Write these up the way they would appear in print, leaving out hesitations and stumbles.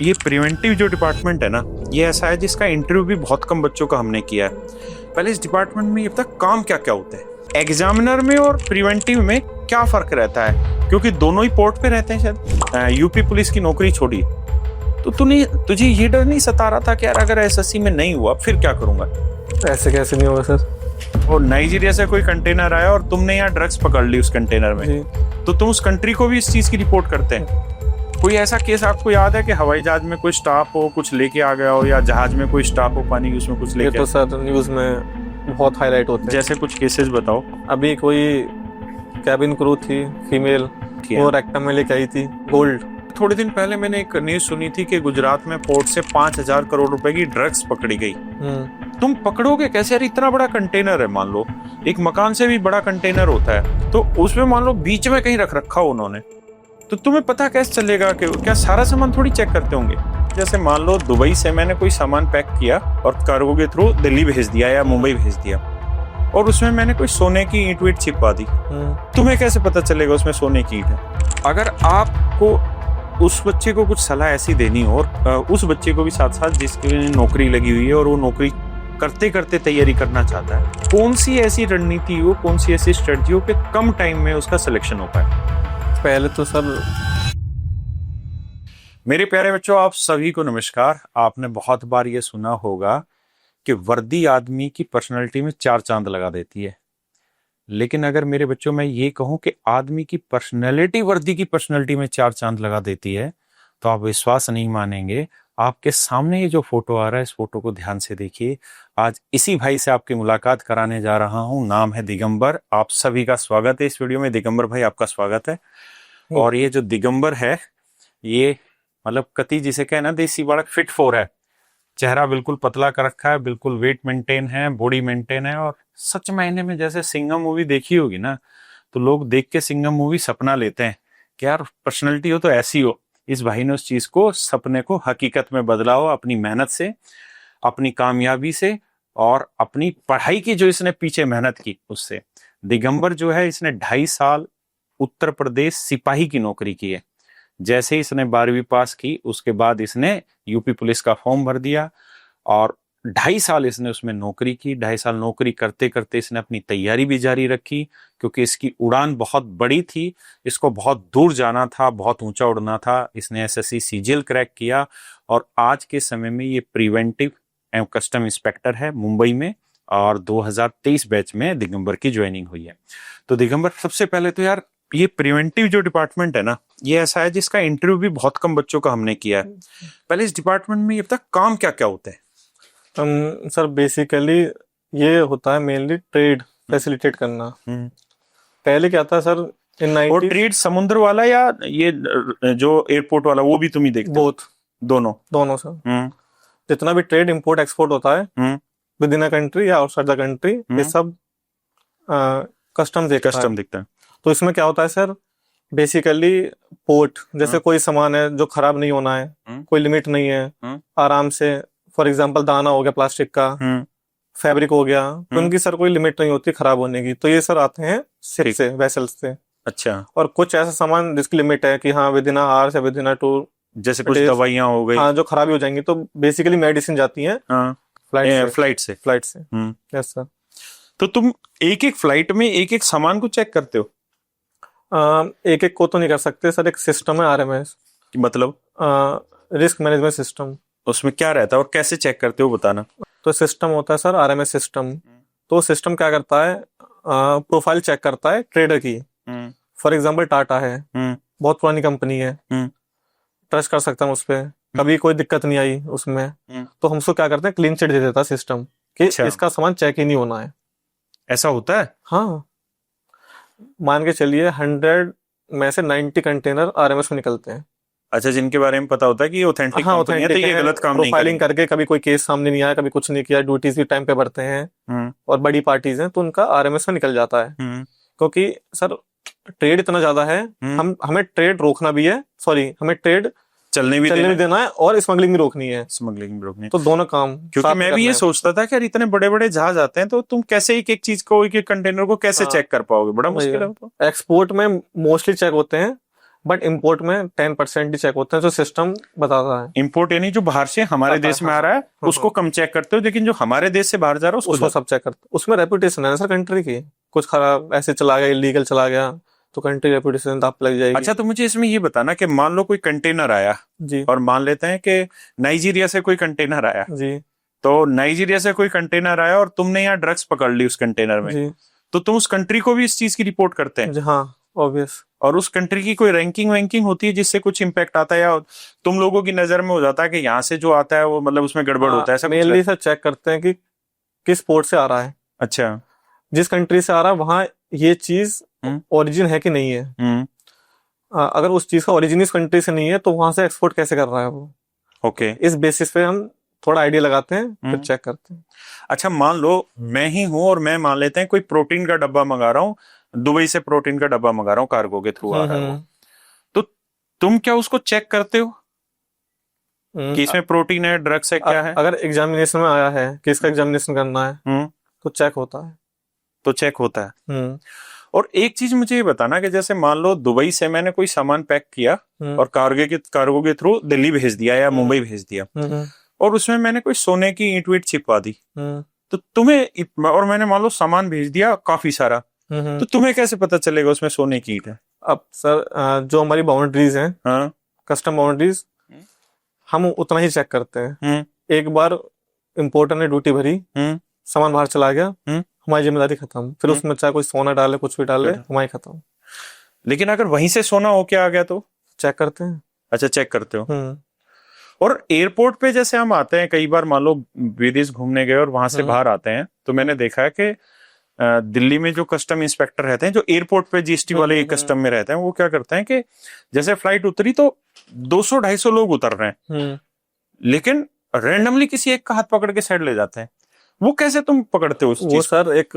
ये प्रिवेंटिव जो डिपार्टमेंट है ना, ये ऐसा है जिसका इंटरव्यू भी बहुत कम बच्चों का हमने किया है। पहले इस डिपार्टमेंट में अब तक काम क्या क्या होते हैं, एग्जामिनर में और प्रिवेंटिव में क्या फर्क रहता है, क्योंकि दोनों ही पोर्ट पे रहते हैं। शायद यूपी पुलिस की नौकरी छोड़ी तो तुझे ये डर नहीं सता रहा था कि यार अगर एसएससी में नहीं हुआ फिर क्या करूंगा? ऐसे कैसे नहीं होगा सर? और नाइजीरिया से कोई कंटेनर आया और तुमने यहाँ ड्रग्स पकड़ ली उस कंटेनर में, तो तुम उस कंट्री को भी इस चीज की रिपोर्ट करते हैं। कोई ऐसा केस आपको याद है कि हवाई जहाज में कोई स्टाफ हो कुछ लेके आ गया हो, या जहाज में कोई स्टाफ हो पानी की उसमें कुछ लेके? ये तो सर न्यूज में बहुत हाईलाइट होते हैं। जैसे कुछ केसेस बताओ। अभी कोई कैबिन क्रू थी फीमेल, वो रेक्टम में लेके आई थी गोल्ड। थोड़े दिन पहले मैंने एक न्यूज सुनी थी कि गुजरात में पोर्ट से 5,000 करोड़ रुपए की ड्रग्स पकड़ी गई। तुम पकड़ोगे कैसे यार? इतना बड़ा कंटेनर है, मान लो एक मकान से भी बड़ा कंटेनर होता है, तो उसमें मान लो बीच में कहीं रख रखा हो उन्होंने, तो तुम्हें पता कैसे चलेगा कि क्या सारा सामान थोड़ी चेक करते होंगे? जैसे मान लो दुबई से मैंने कोई सामान पैक किया और कार्गो के थ्रू दिल्ली भेज दिया या मुंबई भेज दिया, और उसमें मैंने कोई सोने की ईंट वीट छिपा दी, तुम्हें कैसे पता चलेगा उसमें सोने की ईंट है? अगर आपको उस बच्चे को कुछ सलाह ऐसी देनी हो, और उस बच्चे को भी साथ साथ जिसकी नौकरी लगी हुई है और वो नौकरी करते करते तैयारी करना चाहता है, कौन सी ऐसी रणनीति हो, कौन सी ऐसी स्ट्रेटजी हो कि कम टाइम में उसका सिलेक्शन हो पाए? पहले तो सर, मेरे प्यारे बच्चों, आप सभी को नमस्कार। आपने बहुत बार ये सुना होगा कि वर्दी आदमी की पर्सनैलिटी में 4 चांद लगा देती है, लेकिन अगर मेरे बच्चों मैं ये कहूं कि आदमी की पर्सनैलिटी वर्दी की पर्सनैलिटी में 4 चांद लगा देती है, तो आप विश्वास नहीं मानेंगे। आपके सामने ये जो फोटो आ रहा है, इस फोटो को ध्यान से देखिए। आज इसी भाई से आपकी मुलाकात कराने जा रहा हूं। नाम है दिगंबर। आप सभी का स्वागत है इस वीडियो में। दिगंबर भाई, आपका स्वागत है। और ये जो दिगंबर है, ये मतलब कति जिसे कहे ना, देसी बालक फिट 4 है। चेहरा बिल्कुल पतला कर रखा है, बिल्कुल वेट मेंटेन है, बॉडी मेंटेन है, और सच मायने में जैसे सिंघम मूवी देखी होगी ना, तो लोग देख के सिंघम मूवी सपना लेते हैं कि यार पर्सनैलिटी हो तो ऐसी हो। इस भाई ने उस चीज को, सपने को हकीकत में बदला हो, अपनी मेहनत से, अपनी कामयाबी से, और अपनी पढ़ाई की जो इसने पीछे मेहनत की उससे। दिगंबर जो है, इसने 2.5 साल उत्तर प्रदेश सिपाही की नौकरी की है। जैसे ही इसने 12वीं पास की, उसके बाद इसने यूपी पुलिस का फॉर्म भर दिया और 2.5 साल इसने उसमें नौकरी की। 2.5 साल नौकरी करते करते इसने अपनी तैयारी भी जारी रखी, क्योंकि इसकी उड़ान बहुत बड़ी थी, इसको बहुत दूर जाना था, बहुत ऊंचा उड़ना था। इसने एसएससी सीजीएल क्रैक किया और आज के समय में ये प्रिवेंटिव एवं कस्टम इंस्पेक्टर है मुंबई में, और 2023 बैच में दिगंबर की ज्वाइनिंग हुई है। तो दिगंबर, सबसे पहले तो यार ये प्रिवेंटिव जो डिपार्टमेंट है ना, ये ऐसा है जिसका इंटरव्यू भी बहुत कम बच्चों का हमने किया है। पहले इस डिपार्टमेंट में अब तक काम क्या क्या होते हैं? सर बेसिकली ये होता है मेनली ट्रेड फैसिलिटेट करना। पहले क्या था सर, इन 90s, और ट्रेड समुद्र वाला या ये जो एयरपोर्ट वाला, वो भी तुम ही देखते हो? बोथ, दोनों सर। जितना भी ट्रेड इंपोर्ट एक्सपोर्ट होता है विद इन अ कंट्री या आउटसाइड द कंट्री, ये सब कस्टम दिखता है। तो इसमें क्या होता है सर, बेसिकली पोर्ट, जैसे कोई सामान है जो खराब नहीं होना है, कोई लिमिट नहीं है, आराम से, फॉर एग्जांपल दाना हो गया प्लास्टिक का, फैब्रिक हो गया, तो उनकी सर कोई लिमिट नहीं होती खराब होने की, तो ये सर आते हैं शिप से, वेसल्स से। अच्छा। और कुछ ऐसा सामान जिसकी लिमिट है कि हाँ विद इन आवर्स या विद इन 2, जैसे कुछ दवाइयां हो गई, हाँ, जो खराब हो जाएंगी, तो बेसिकली मेडिसिन जाती है फ्लाइट से। Yes sir. तो तुम एक एक फ्लाइट में एक एक सामान को चेक करते हो? एक एक को तो नहीं कर सकते सर, एक सिस्टम है आरएमएस, मतलब रिस्क मैनेजमेंट सिस्टम। उसमें क्या रहता है और कैसे चेक करते हो, बताना। तो सिस्टम होता है सर आरएमएस सिस्टम। तो सिस्टम क्या करता है, प्रोफाइल चेक करता है ट्रेडर की। फॉर एग्जांपल टाटा है, बहुत पुरानी कंपनी है, ट्रस्ट कर सकता हूँ उस पर, कभी कोई दिक्कत नहीं आई उसमें, तो हम उसको क्या करते हैं, क्लीन चिट दे देता है सिस्टम कि इसका सामान चेक ही नहीं होना है। ऐसा होता है? हाँ, मान के चलिए 100 में से 90 कंटेनर आरएमएस में निकलते हैं। अच्छा, जिनके बारे में पता होता है कि ऑथेंटिक कंपनी है, तो ये गलत काम नहीं प्रोफाइलिंग करके कभी कोई केस सामने नहीं आया, कभी कुछ नहीं किया, ड्यूटीज भी टाइम पे भरते हैं, और बड़ी पार्टीज हैं, तो उनका आरएमएस में निकल जाता है। क्योंकि सर ट्रेड इतना ज्यादा है, हमें ट्रेड रोकना भी है, हमें ट्रेड चलने भी देना है, और स्मगलिंग भी रोकनी है। तो दोनों काम, क्योंकि मैं भी ये सोचता था कि यार इतने बड़े बड़े जहाज आते हैं, तो तुम कैसे एक एक चीज को, एक एक कंटेनर को कैसे चेक कर पाओगे? बड़ा मुश्किल है। एक्सपोर्ट में मोस्टली चेक होते हैं बट इम्पोर्ट में 10% ही चेक होते हैं, जो सिस्टम बताता है। इंपोर्ट यानी जो बाहर से हमारे देश में आ रहा है उसको कम चेक करते हो, लेकिन जो हमारे देश से बाहर जा रहा है उसको सब चेक करते हैं। उसमें रेपुटेशन है ना सर कंट्री की, कुछ खराब ऐसे चला गया, इलीगल चला गया तो कंट्री रेपुटेशन दांव पे लग जाएगी। अच्छा, तो मुझे इसमें ये बताना कि मान लो कोई कंटेनर आया जी, और मान लेते हैं कि नाइजीरिया से कोई कंटेनर आया जी, तो नाइजीरिया से कोई कंटेनर आया और तुमने यहाँ ड्रग्स पकड़ ली उस कंटेनर में, जी, तो तुम उस कंट्री को भी इस चीज की रिपोर्ट करते हैं? जी, हाँ, ऑब्वियस। और उस कंट्री की कोई रैंकिंग वैंकिंग होती है जिससे कुछ इम्पैक्ट आता है, या तुम लोगों की नजर में हो जाता है कि यहाँ से जो आता है वो मतलब उसमें गड़बड़ होता है, ऐसा कुछ मेनली सर चेक करते हैं कि किस पोर्ट से आ रहा है। अच्छा, जिस कंट्री से आ रहा है वहां ये चीज ओरिजिन है कि नहीं है। अगर उस चीज का ओरिजिन इस कंट्री से नहीं है तो वहां से एक्सपोर्ट कैसे कर रहा है वो। ओके, इस बेसिस पे हम थोड़ा आइडिया लगाते हैं, फिर चेक करते हैं। अच्छा, मान लो मैं ही हूं और मैं मान लेते हैं कोई प्रोटीन का डब्बा मंगा रहा हूँ, दुबई से प्रोटीन का डब्बा मंगा रहा हूँ, कार्गो के थ्रू आ रहा है वो, तो तुम क्या उसको चेक करते हो कि इसमें प्रोटीन है, ड्रग्स है, क्या है? अगर एग्जामिनेशन में आया है कि इसका एग्जामिनेशन करना है तो चेक होता है। तो चेक होता है। और एक चीज मुझे ये बताना कि जैसे मान लो दुबई से मैंने कोई सामान पैक किया और कार्गो के थ्रू दिल्ली भेज दिया या मुंबई भेज दिया, और उसमें मैंने कोई सोने की ईंट वीट छिपवा दी, तो तुम्हें, और मैंने मान लो सामान भेज दिया काफी सारा, तो तुम्हें कैसे पता चलेगा उसमें सोने की ईंट है? अब सर जो हमारी बाउंड्रीज हैं, हाँ, कस्टम बाउंड्रीज, हम उतना ही चेक करते हैं। एक बार इम्पोर्टर ने ड्यूटी भरी, सामान बाहर चला गया, हमारी जिम्मेदारी खत्म। फिर उसमें चाहे कोई सोना डाले, कुछ भी डाले, हमारी खत्म। लेकिन अगर वहीं से सोना होके आ गया तो चेक करते हैं। अच्छा, चेक करते हो। और एयरपोर्ट पे जैसे हम आते हैं, कई बार मान लो विदेश घूमने गए और वहां से बाहर आते हैं, तो मैंने देखा है कि दिल्ली में जो कस्टम इंस्पेक्टर रहते हैं, जो एयरपोर्ट पे जीएसटी वाले कस्टम में रहते हैं, वो क्या करते हैं कि जैसे फ्लाइट उतरी तो 200-250 लोग उतर रहे हैं, लेकिन रैंडमली किसी एक का हाथ पकड़ के साइड ले जाते हैं। वो कैसे तुम पकड़ते हो उस चीज? वो सर एक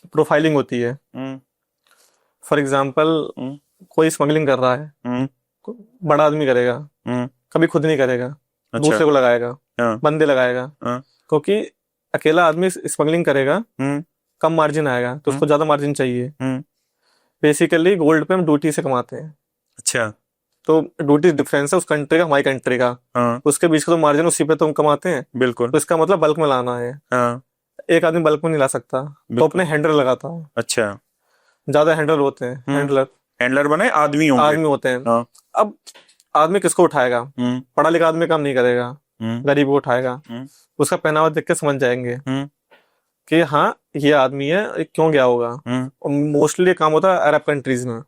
प्रोफाइलिंग होती है। फॉर एग्जाम्पल कोई स्मगलिंग कर रहा है, बड़ा आदमी करेगा, कभी खुद नहीं करेगा, दूसरे को लगाएगा, बंदे लगाएगा, क्योंकि अकेला आदमी स्मगलिंग करेगा, कम मार्जिन आएगा, तो उसको ज्यादा मार्जिन चाहिए। बेसिकली गोल्ड पे हम ड्यूटी से कमाते हैं। अच्छा, तो ड्यूटी डिफरेंस है उस कंट्री का, हमारी कंट्री का, उसके बीच का तो मार्जिन उसी पे तो हम कमाते हैं। बिल्कुल। तो इसका मतलब बल्क में लाना है। एक आदमी बल्क में नहीं ला सकता, तो अपने हैंडलर लगाता है। अच्छा, ज्यादा हैंडलर होते हैं, हैंडलर बने आदमी होते हैं। अब आदमी किसको उठाएगा? पढ़ा लिखा आदमी काम नहीं करेगा, गरीब को उठाएगा। उसका पहनावा देख के समझ जाएंगे कि हाँ ये आदमी है, क्यों गया होगा। मोस्टली काम होता है अरब कंट्रीज में।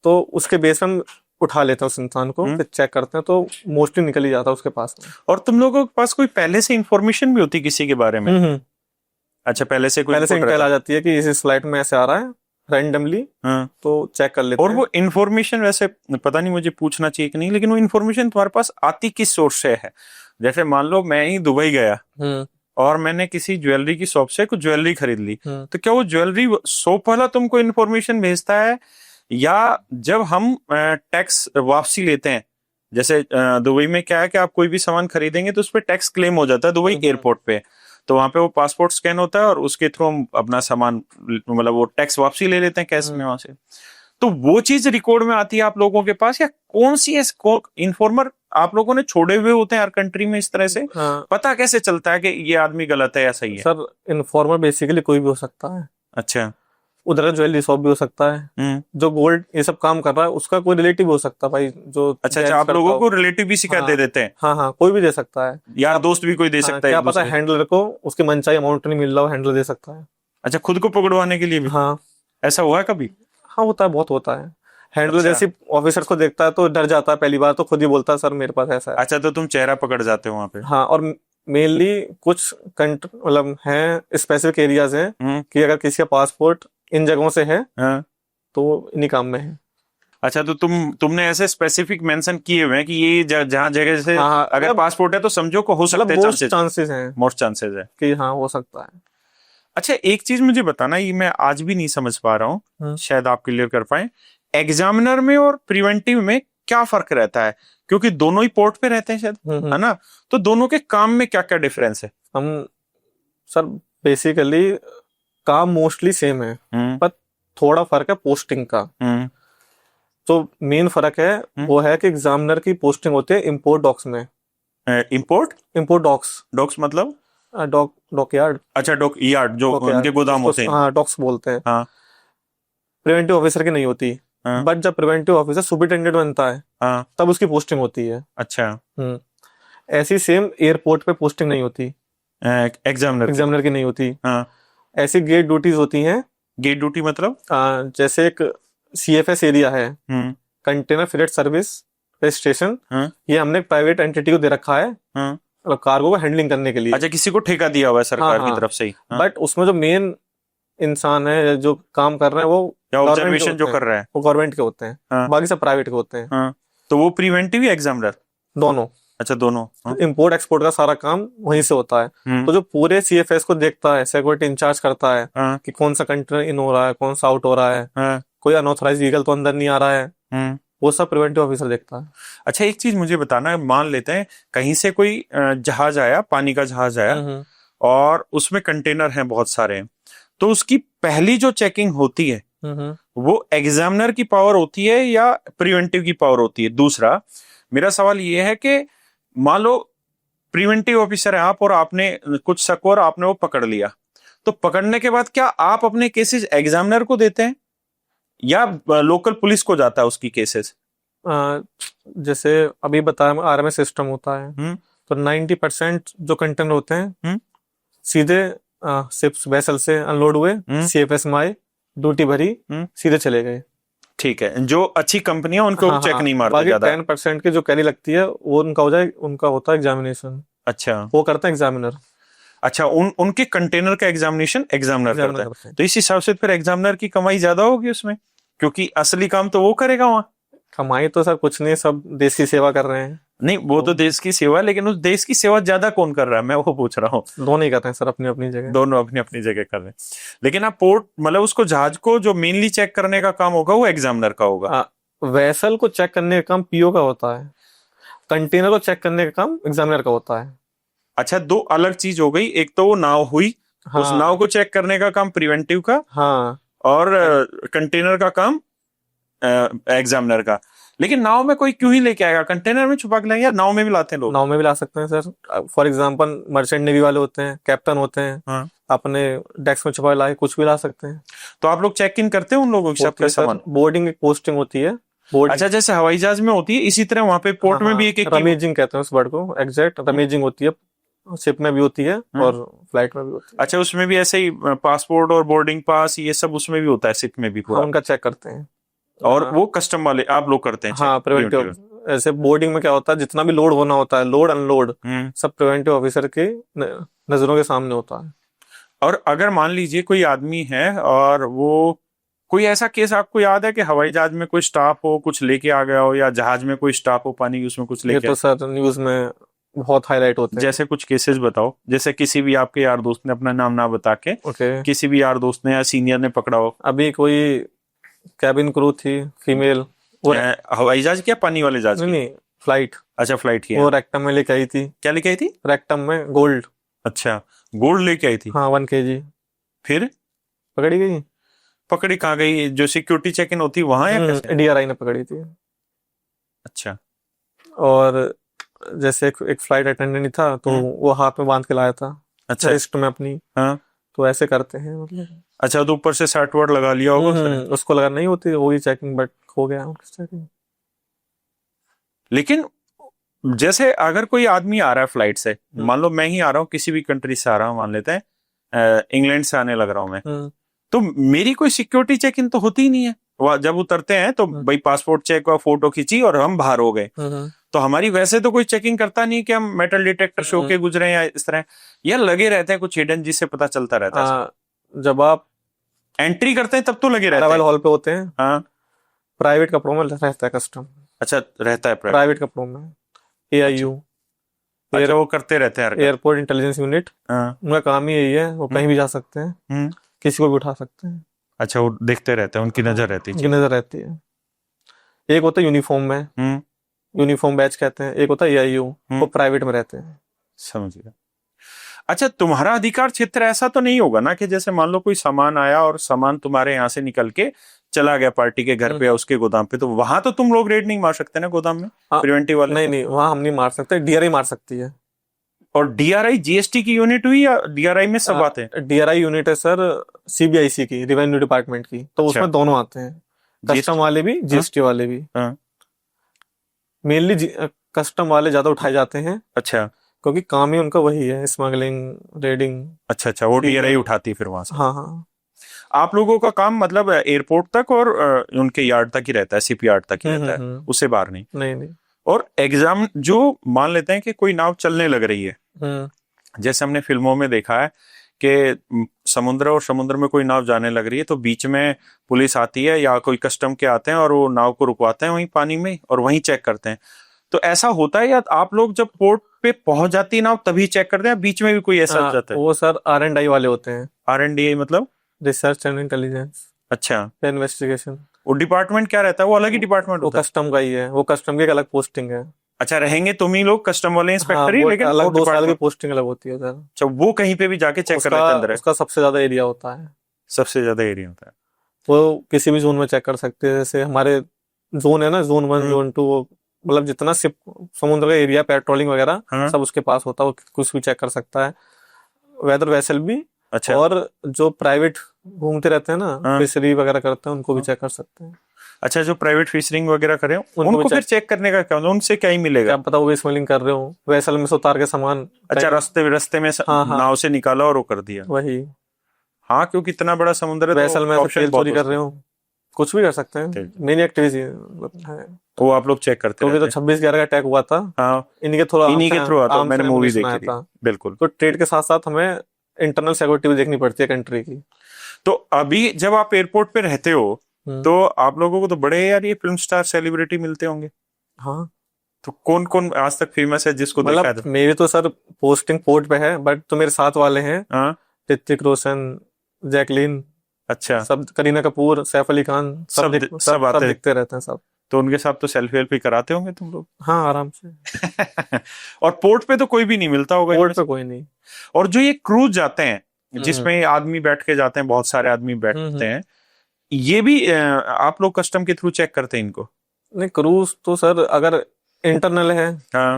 तो उसके बेस में हम उठा लेते हैं उस इंसान को, फिर चेक करते हैं, तो मोस्टली निकल ही जाता है उसके पास में। और तुम लोगों के पास कोई पहले से इंफॉर्मेशन भी होती किसी के बारे में? अच्छा, पहले से इंटेल आ जाती है कि इस फ्लाइट में ऐसे आ रहा है रैंडमली, तो चेक कर लेते हैं। और वो इन्फॉर्मेशन, वैसे पता नहीं मुझे पूछना चाहिए कि नहीं, लेकिन वो इन्फॉर्मेशन तुम्हारे पास आती किस सोर्स से है? जैसे मान लो मैं ही दुबई गया और मैंने किसी ज्वेलरी की शॉप से कुछ ज्वेलरी खरीद ली, तो क्या वो ज्वेलरी शॉप वाला तुमको इन्फॉर्मेशन भेजता है, या जब हम टैक्स वापसी लेते हैं, जैसे दुबई में क्या है कि आप कोई भी सामान खरीदेंगे तो उस पर टैक्स क्लेम हो जाता है दुबई एयरपोर्ट पे, तो वहां पे वो पासपोर्ट स्कैन होता है और उसके थ्रू हम अपना सामान, मतलब वो टैक्स वापसी ले लेते हैं कैश में वहां से। तो वो चीज रिकॉर्ड में आती है आप लोगों के पास, या कौन सी इन्फॉर्मर आप लोगों ने छोड़े हुए होते हैं हर कंट्री में इस तरह से? पता कैसे चलता है कि ये आदमी गलत है या सही है? सर इन्फॉर्मर बेसिकली कोई भी हो सकता है। अच्छा, उधर का ज्वेलरी शॉप भी हो सकता है, जो गोल्ड ये सब काम कर रहा है उसका कोई रिलेटिव हो सकता है भाई, जो अच्छा, आप लोगों को रिलेटिव भी शिकायत दे देते हैं? हाँ, कोई भी दे सकता है, यार दोस्त भी कोई दे सकता है। क्या पता हैंडलर को उसके मनचाही अमाउंट नहीं मिल रहा हो, हैंडलर दे सकता है। अच्छा, खुद को पकड़वाने के लिए भी? हाँ, ऐसा हुआ है कभी? हाँ, होता है, बहुत होता है। हैंडलर जैसे ऑफिसर को देखता है तो डर जाता है, पहली बार तो खुद ही बोलता है सर मेरे पास ऐसा है। अच्छा, तो तुम चेहरा पकड़ जाते हो वहां पे? हाँ, और मेनली कुछ मतलब है स्पेसिफिक एरियाज हैं कि अगर किसी का पासपोर्ट इन जगहों से है तो इन्हीं काम में है। अच्छा, तो तुमने ऐसे स्पेसिफिक मेंशन किए हुए हैं कि ये जहाँ जगह से अगर पासपोर्ट है तो समझो को हो सकते हैं, चांसेस हैं, मोस्ट चांसेस है कि हाँ हो सकता है। अच्छा, एक चीज मुझे बताना, ये मैं आज भी नहीं समझ पा रहा हूँ, शायद आप क्लियर कर पाए, एग्जामिनर में और प्रिवेंटिव में क्या फर्क रहता है? क्योंकि दोनों ही पोर्ट पे रहते हैं शायद, है ना? तो दोनों के काम में क्या क्या डिफरेंस है? हम सर बेसिकली काम मोस्टली सेम है, पर थोड़ा फर्क है पोस्टिंग का। तो मेन फर्क है वो है कि एग्जामिनर की पोस्टिंग होती है इम्पोर्ट डॉक्स में। इम्पोर्ट डॉक्स मतलब डॉकयार्ड। अच्छा, डॉक यार्ड जो उनके गोदाम होते हैं। हाँ, डॉक्स बोलते हैं। हाँ। प्रिवेंटिव ऑफिसर की नहीं होती। हाँ। बट जब प्रिवेंटिव ऑफिसर सुपरिटेंडेंट बनता है, हाँ। तब उसकी पोस्टिंग होती है। अच्छा। ऐसी सेम एयरपोर्ट पे पोस्टिंग नहीं होती, एग्जामिनर की नहीं होती। हाँ। ऐसी गेट ड्यूटीज होती हैं। गेट ड्यूटी मतलब जैसे एक CFS एरिया है, कंटेनर फ्रेट सर्विस स्टेशन, ये हमने प्राइवेट एंटिटी को दे रखा है, मतलब कार्गो को हैंडलिंग करने के लिए। अच्छा, किसी को ठेका दिया हुआ है सरकार की तरफ से ही। बट उसमें जो मेन इंसान है जो काम कर रहे हैं वो ऑब्जर्वेशन जो कर रहा है वो गवर्नमेंट के होते हैं। बाकी सब प्राइवेट के होते हैं। तो वो प्रिवेंटिव या एग्जामिनर दोनों। अच्छा, दोनों। इंपोर्ट एक्सपोर्ट का सारा काम वहीं से होता है। तो जो पूरे CFS को देखता है, सिक्योरिटी इंचार्ज करता है कि कौन सा कंटेनर इन हो रहा है, कौन सा आउट हो रहा है, कोई अनऑथराइज व्हीकल तो अंदर नहीं आ रहा है, वो सब प्रिवेंटिव ऑफिसर देखता है। अच्छा, एक चीज मुझे बताना, मान लेते हैं कहीं से कोई जहाज आया, पानी का जहाज आया और उसमें कंटेनर हैं बहुत सारे, तो उसकी पहली जो चेकिंग होती है वो एग्जामिनर की पावर होती है या प्रिवेंटिव की पावर होती है? दूसरा मेरा सवाल ये है कि मान लो प्रिवेंटिव ऑफिसर है आप और आपने कुछ शक और आपने वो पकड़ लिया, तो पकड़ने के बाद क्या आप अपने केसेस एग्जामिनर को देते हैं या लोकल पुलिस को जाता है उसकी केसेस? जैसे अभी बताया RMS सिस्टम होता है, तो 90% जो कंटेनर होते हैं सीधे शिप्स वेसल से अनलोड हुए, CFS में आए, ड्यूटी भरी, सीधे चले गए। ठीक है, जो अच्छी कंपनी है उनको चेक नहीं मारते ज्यादा। 10% की जो कैरी लगती है वो उनका होता है एग्जामिनेशन। अच्छा, वो करता है एग्जामिनर। अच्छा, उनके कंटेनर का एग्जामिनेशन एग्जामिनर करता है। तो इस हिसाब से फिर एग्जामिनर की कमाई ज्यादा होगी उसमें, क्योंकि असली काम तो वो करेगा वहां। कमाई तो सर कुछ नहीं, सब देश की सेवा कर रहे हैं। नहीं, वो तो देश की सेवा, लेकिन उस देश की सेवा ज्यादा कौन कर रहा है, मैं वो पूछ रहा हूँ। दोनों ही करते हैं सर, अपनी अपनी जगह। दोनों अपनी अपनी जगह कर रहे हैं, लेकिन आप पोर्ट मतलब उसको जहाज को जो मेनली चेक करने का काम होगा वो एग्जामिनर का होगा। वेसल को चेक करने का काम PO का होता है, कंटेनर को चेक करने का काम एग्जामिनर का होता है। अच्छा, दो अलग चीज हो गई, एक तो वो नाव हुई, उस नाव को चेक करने का काम प्रिवेंटिव का, और कंटेनर का काम एग्जामिनर का। लेकिन नाव में कोई क्यों ही लेके आएगा, कंटेनर में छुपा के लाएंगे या नाव में भी लाते हैं लोग? नाव में भी ला सकते हैं sir. For example merchant navy वाले होते हैं, कैप्टन होते हैं, अपने डेस्क में छुपा लाए कुछ भी ला सकते हैं। तो आप लोग चेक इन करते हैं उन लोगों के सामान? बोर्डिंग एक पोस्टिंग होती है। अच्छा, जैसे हवाई जहाज में होती है इसी तरह वहां पे पोर्ट में भी एक रमेजिंग कहते हैं उस वर्ड को, एग्जैक्ट रमेजिंग होती है। शिप में भी होती है और फ्लाइट में भी होती है। अच्छा, उसमें भी ऐसे ही पासपोर्ट और बोर्डिंग पास ये सब उसमें भी होता है, शिप में भी पूरा? उनका चेक करते हैं। और वो कस्टम वाले आप लोग करते हैं? हाँ, प्रिवेंटिव। ऐसे बोर्डिंग में क्या होता है, जितना भी लोड होना होता है, लोड अनलोड, सब प्रिवेंटिव ऑफिसर के नजरों के सामने होता है। और अगर मान लीजिए कोई आदमी है और वो कोई ऐसा केस आपको याद है कि हवाई जहाज में कोई स्टाफ हो कुछ लेके आ गया हो, या जहाज में कोई स्टाफ हो पानी की उसमें कुछ लेके? ये तो सर न्यूज में बहुत हाईलाइट होते हैं। जैसे कुछ केसेस बताओ, जैसे किसी भी आपके यार दोस्त ने, अपना नाम ना बता के, किसी भी यार दोस्त ने या सीनियर ने पकड़ा हो। अभी कोई कैबिन क्रू थी फीमेल, हवाई जहाज क्या पानी वाले जहाज? नहीं, फ्लाइट। अच्छा, फ्लाइट की। वो रेक्टम में लेके आई थी। क्या लेके आई थी? रेक्टम में गोल्ड। अच्छा, गोल्ड लेके आई थी? हाँ, 1 kg। फिर पकड़ी गई? पकड़ी कहाँ गई? जो सिक्योरिटी चेक इन होती वहां या कैसे? DRI ने पकड़ी थी। अच्छा। और जैसे एक फ्लाइट अटेंडेंट था, तो वो हाथ में बांध के लाया था। अच्छा, रिस्ट में अपनी। हाँ, तो ऐसे करते हैं मतलब। अच्छा, तो ऊपर से सर्ट वर्ट लगा लिया होगा उसको लगा नहीं होती होगी चेकिंग, बट हो गया चेकिंग। लेकिन जैसे अगर कोई आदमी आ रहा है फ्लाइट से, मान लो मैं ही आ रहा हूँ, किसी भी कंट्री से आ रहा हूँ, मान लेते हैं इंग्लैंड से आने लग रहा हूँ मैं, तो मेरी कोई सिक्योरिटी चेक इन तो होती ही नहीं है। जब उतरते हैं तो भाई पासपोर्ट चेक हुआ, फोटो खींची और हम बाहर हो गए, तो हमारी वैसे तो कोई चेकिंग करता नहीं कि हम मेटल डिटेक्टर शो के गुजरे या इस तरह, या लगे रहते हैं कुछ हिडन जिससे पता चलता रहता है? जब आप एंट्री करते हैं तब तो लगे रहते हैं, हॉल पे होते हैं। हाँ, प्राइवेट कपड़ों में रहता है कस्टम। अच्छा, रहता है प्राइवेट कपड़ों में। AIU, अच्छा, वो करते रहते हैं एयरपोर्ट इंटेलिजेंस यूनिट, उनका काम ही यही है। वो कहीं भी जा सकते हैं, किसी को भी उठा सकते हैं। अच्छा, वो देखते रहते हैं, उनकी नजर रहती है? उनकी नजर रहती है। एक होता है यूनिफॉर्म में, यूनिफॉर्म बैच कहते हैं। एक होता है AIU, वो प्राइवेट में रहते हैं। समझ गया। अच्छा, तुम्हारा अधिकार क्षेत्र ऐसा तो नहीं होगा ना कि जैसे मान लो कोई सामान आया और सामान तुम्हारे यहाँ से निकल के चला गया पार्टी के घर पे या उसके गोदाम पे, तो वहां तो तुम लोग रेड नहीं मार सकते ना गोदाम में, प्रिवेंटिव वाले? नहीं, वहां हम नहीं मार सकते, डीआरआई मार सकती है। और डीआरआई जीएसटी की यूनिट हुई या डीआरआई में सब आते हैं? डीआरआई यूनिट है सर सीबीआईसी की, रेवेन्यू डिपार्टमेंट की, तो उसमें दोनों आते हैं, कस्टम वाले भी, जीएसटी वाले भी। मेनली कस्टम वाले ज्यादा उठाए जाते हैं। अच्छा, क्योंकि काम ही उनका वही है, स्मगलिंग, रेडिंग। अच्छा, वो डीआरआई उठाती है फिर वहां से। हाँ हाँ। आप लोगों का काम मतलब एयरपोर्ट तक और उनके यार्ड तक ही रहता है, सीपी यार्ड तक ही रहता है, उससे बाहर नहीं? नहीं। और एग्जाम जो मान लेते हैं कि कोई नाव चलने लग रही है, जैसे हमने फिल्मों में देखा है कि समुद्र और समुद्र में कोई नाव जाने लग रही है, तो बीच में पुलिस आती है या कोई कस्टम के आते हैं और वो नाव को रुकवाते हैं वहीं पानी में और वहीं चेक करते हैं। तो ऐसा होता है या आप लोग जब पोर्ट पे पहुंच जाती है नाव तभी चेक करते हैं, बीच में भी कोई ऐसा जाता है? वो सर R&I वाले होते हैं। R&D मतलब रिसर्च एंड इंटेलिजेंस। अच्छा, इन्वेस्टिगेशन। वो डिपार्टमेंट क्या रहता है? वो अलग ही डिपार्टमेंट होता है? वो कस्टम का ही है, वो कस्टम की एक अलग पोस्टिंग है। अच्छा, रहेंगे तुम ही लोग कस्टम वाले इंस्पेक्टर ही, लेकिन अलग 2 साल की पोस्टिंग अलग होती है सर। अच्छा, वो कहीं पे भी जाके चेक कर लेते हैं अंदर? उसका सबसे ज्यादा एरिया होता है। सबसे ज्यादा एरिया होता है, वो किसी भी जोन में चेक कर सकते हैं। जैसे हमारे जोन है ना, जोन 1, जोन 2, वो मतलब जितना शिप समुद्र का एरिया, पेट्रोलिंग वगैरह सब उसके पास होता है, वो कुछ भी चेक कर सकता है, वेदर वेसल भी। अच्छा, और जो प्राइवेट घूमते रहते हैं ना, फिशरी वगैरह करते हैं, उनको भी चेक कर सकते हैं। अच्छा, जो प्राइवेट फिशरिंग वगैरह करे उनको फिर चेक करने का क्या, उनसे क्या ही मिलेगा? क्या पता वो भी स्मगलिंग कर रहे हो, वेसल में से उतार के सामान। अच्छा, रास्ते में नाव से निकाला और वो कर दिया। वही। हाँ, क्योंकि इतना बड़ा समुद्र है, वेसल में से तेल चोरी कर रहे हो, कुछ भी कर सकते हैं। मेरी एक्टिविटी है, वो आप लोग चेक करते हैं। तो 26/11 का अटैक हुआ था, हाँ, इन्हीं के थ्रू आता, मैंने मूवी देखी थी। बिल्कुल। तो ट्रेड के साथ साथ हमें इंटरनल सिक्योरिटी भी देखनी पड़ती है कंट्री की। तो अभी जब आप एयरपोर्ट पे रहते हो तो आप लोगों को तो बड़े यार ये फिल्म स्टार सेलिब्रिटी मिलते होंगे। हाँ। तो कौन कौन आज तक फेमस है जिसको देखा है? मेरी तो सर पोस्टिंग पोर्ट पे है, बट तो मेरे साथ वाले हैं, ऋतिक रोशन, जैकलीन, अच्छा, सब, करीना कपूर, सैफ अली खान, सब दिखते रहते हैं सब। तो उनके साथ तो सेल्फी वेल्फी कराते होंगे तुम लोग? हाँ, आराम से। और पोर्ट पे तो कोई भी नहीं मिलता होगा? पोर्ट पे कोई नहीं। और जो ये क्रूज जाते हैं जिसमें आदमी बैठ के जाते हैं, बहुत सारे आदमी बैठते हैं, ये भी आप लोग कस्टम के थ्रू चेक करते हैं इनको? नहीं, क्रूज तो सर अगर इंटरनल है,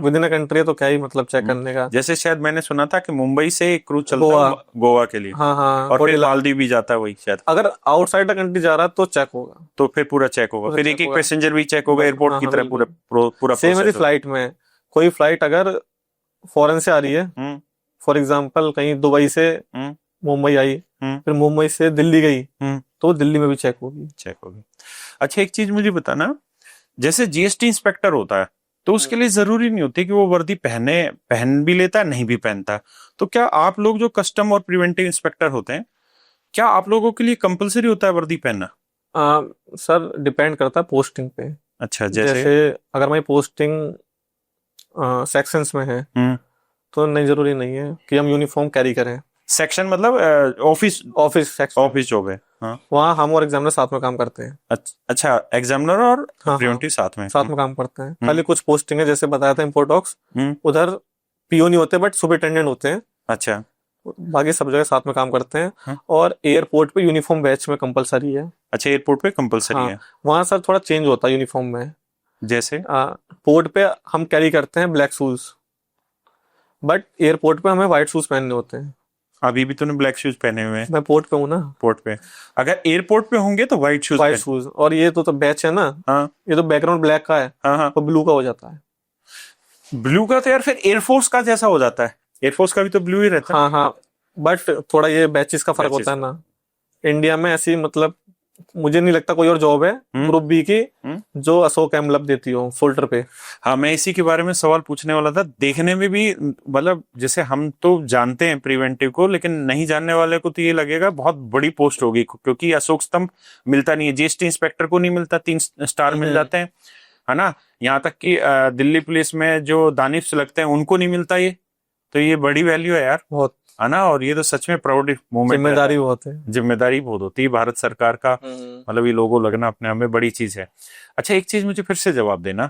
विद इन अ कंट्री, तो क्या ही मतलब चेक करने का। जैसे शायद मैंने सुना था कि मुंबई से एक क्रूज चलता है गोवा के लिए। हाँ, और फिर मालदीव भी जाता है वही शायद। अगर आउटसाइड द कंट्री जा रहा है तो चेक होगा, तो फिर पूरा चेक होगा, फिर एक पैसेंजर भी चेक होगा एयरपोर्ट की तरह, पूरा सेम है फ्लाइट में। कोई फ्लाइट अगर फॉरेन से आ रही है, फॉर एग्जाम्पल कहीं दुबई से मुंबई आई, फिर मुंबई से दिल्ली गई, तो दिल्ली में भी चेक होगी। अच्छा, एक चीज मुझे बताना, जैसे जीएसटी इंस्पेक्टर होता है तो उसके लिए जरूरी नहीं होती कि वो वर्दी पहन भी लेता है, नहीं भी पहनता, तो क्या आप लोग जो कस्टम और प्रिवेंटिव इंस्पेक्टर होते हैं, क्या आप लोगों के लिए कंपलसरी होता है वर्दी पहनना? सर डिपेंड करता है पोस्टिंग पे। अच्छा, जैसे अगर हमारी पोस्टिंग सेक्शंस में है तो नहीं, जरूरी नहीं है कि हम यूनिफॉर्म कैरी करें। सेक्शन मतलब ऑफिस जॉब है? हाँ, वहाँ हम और एग्जामिनर साथ में काम करते हैं। अच्छा, एग्जामिनर और प्रिवेंटिव साथ में काम करते हैं। खाली कुछ पोस्टिंग है, जैसे बताया था इंपोर्ट डॉक्स, उधर पीओ नहीं होते बट सुपरिटेंडेंट होते हैं। अच्छा, बाकी सब जगह साथ में काम करते हैं। और एयरपोर्ट पे यूनिफॉर्म बैच में कंपलसरी है। अच्छा, एयरपोर्ट पे कंपलसरी है। वहाँ सर थोड़ा चेंज होता है यूनिफॉर्म में। जैसे पोर्ट पे हम कैरी करते हैं ब्लैक शूज, बट एयरपोर्ट पे हमें व्हाइट शूज पहनने होते हैं। अभी भी तूने ब्लैक शूज पहने हुए हैं? मैं पोर्ट पे हूँ ना। पोर्ट पे अगर एयरपोर्ट पे होंगे तो व्हाइट शूज। और ये तो बैच है ना। हाँ, ये तो बैकग्राउंड ब्लैक का है। हाँ, तो ब्लू का हो जाता है। ब्लू का तो यार फिर एयरफोर्स का जैसा हो जाता है, एयरफोर्स का भी तो ब्लू ही रहता है। हाँ, बट थोड़ा ये बैचेस का फर्क होता है ना। इंडिया में ऐसी मतलब मुझे नहीं लगता कोई और जॉब है ग्रुप बी की जो अशोक एम्बलम देती हो शोल्डर पे। हाँ, मैं इसी के बारे में सवाल पूछने वाला था। देखने में भी मतलब जैसे हम तो जानते हैं प्रिवेंटिव को, लेकिन नहीं जानने वाले को तो ये लगेगा बहुत बड़ी पोस्ट होगी, क्योंकि अशोक स्तंभ मिलता नहीं है, जीएसटी इंस्पेक्टर को नहीं मिलता, 3 स्टार मिल जाते हैं, है ना। यहाँ तक कि दिल्ली पुलिस में जो दानिश लगते हैं उनको नहीं मिलता ये, तो ये बड़ी वैल्यू है यार, बहुत, है ना। और ये तो सच में प्राउड मोमेंट, जिम्मेदारी बहुत होती है भारत सरकार का, मतलब ये लोगो लगना अपने आप में बड़ी चीज है। अच्छा, एक चीज मुझे फिर से जवाब देना,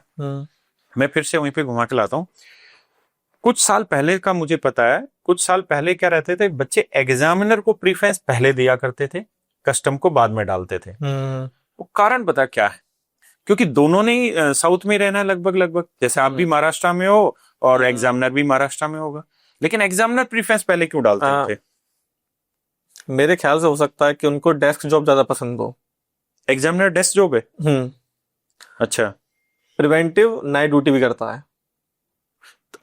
मैं फिर से वहीं पे घुमा के लाता हूँ। कुछ साल पहले का मुझे पता है, कुछ साल पहले क्या रहते थे, बच्चे एग्जामिनर को प्रीफरेंस पहले दिया करते थे, कस्टम को बाद में डालते थे। वो कारण पता क्या है? क्योंकि दोनों ने ही साउथ में रहना है लगभग लगभग, जैसे आप भी महाराष्ट्र में हो और एग्जामिनर भी महाराष्ट्र में होगा, लेकिन एग्जामिनर प्रीफरेंस पहले क्यों डालते थे? मेरे ख्याल से हो सकता है कि उनको डेस्क जॉब ज्यादा पसंद हो। एग्जामिनर डेस्क जॉब है? अच्छा। प्रिवेंटिव नाइट ड्यूटी भी करता है।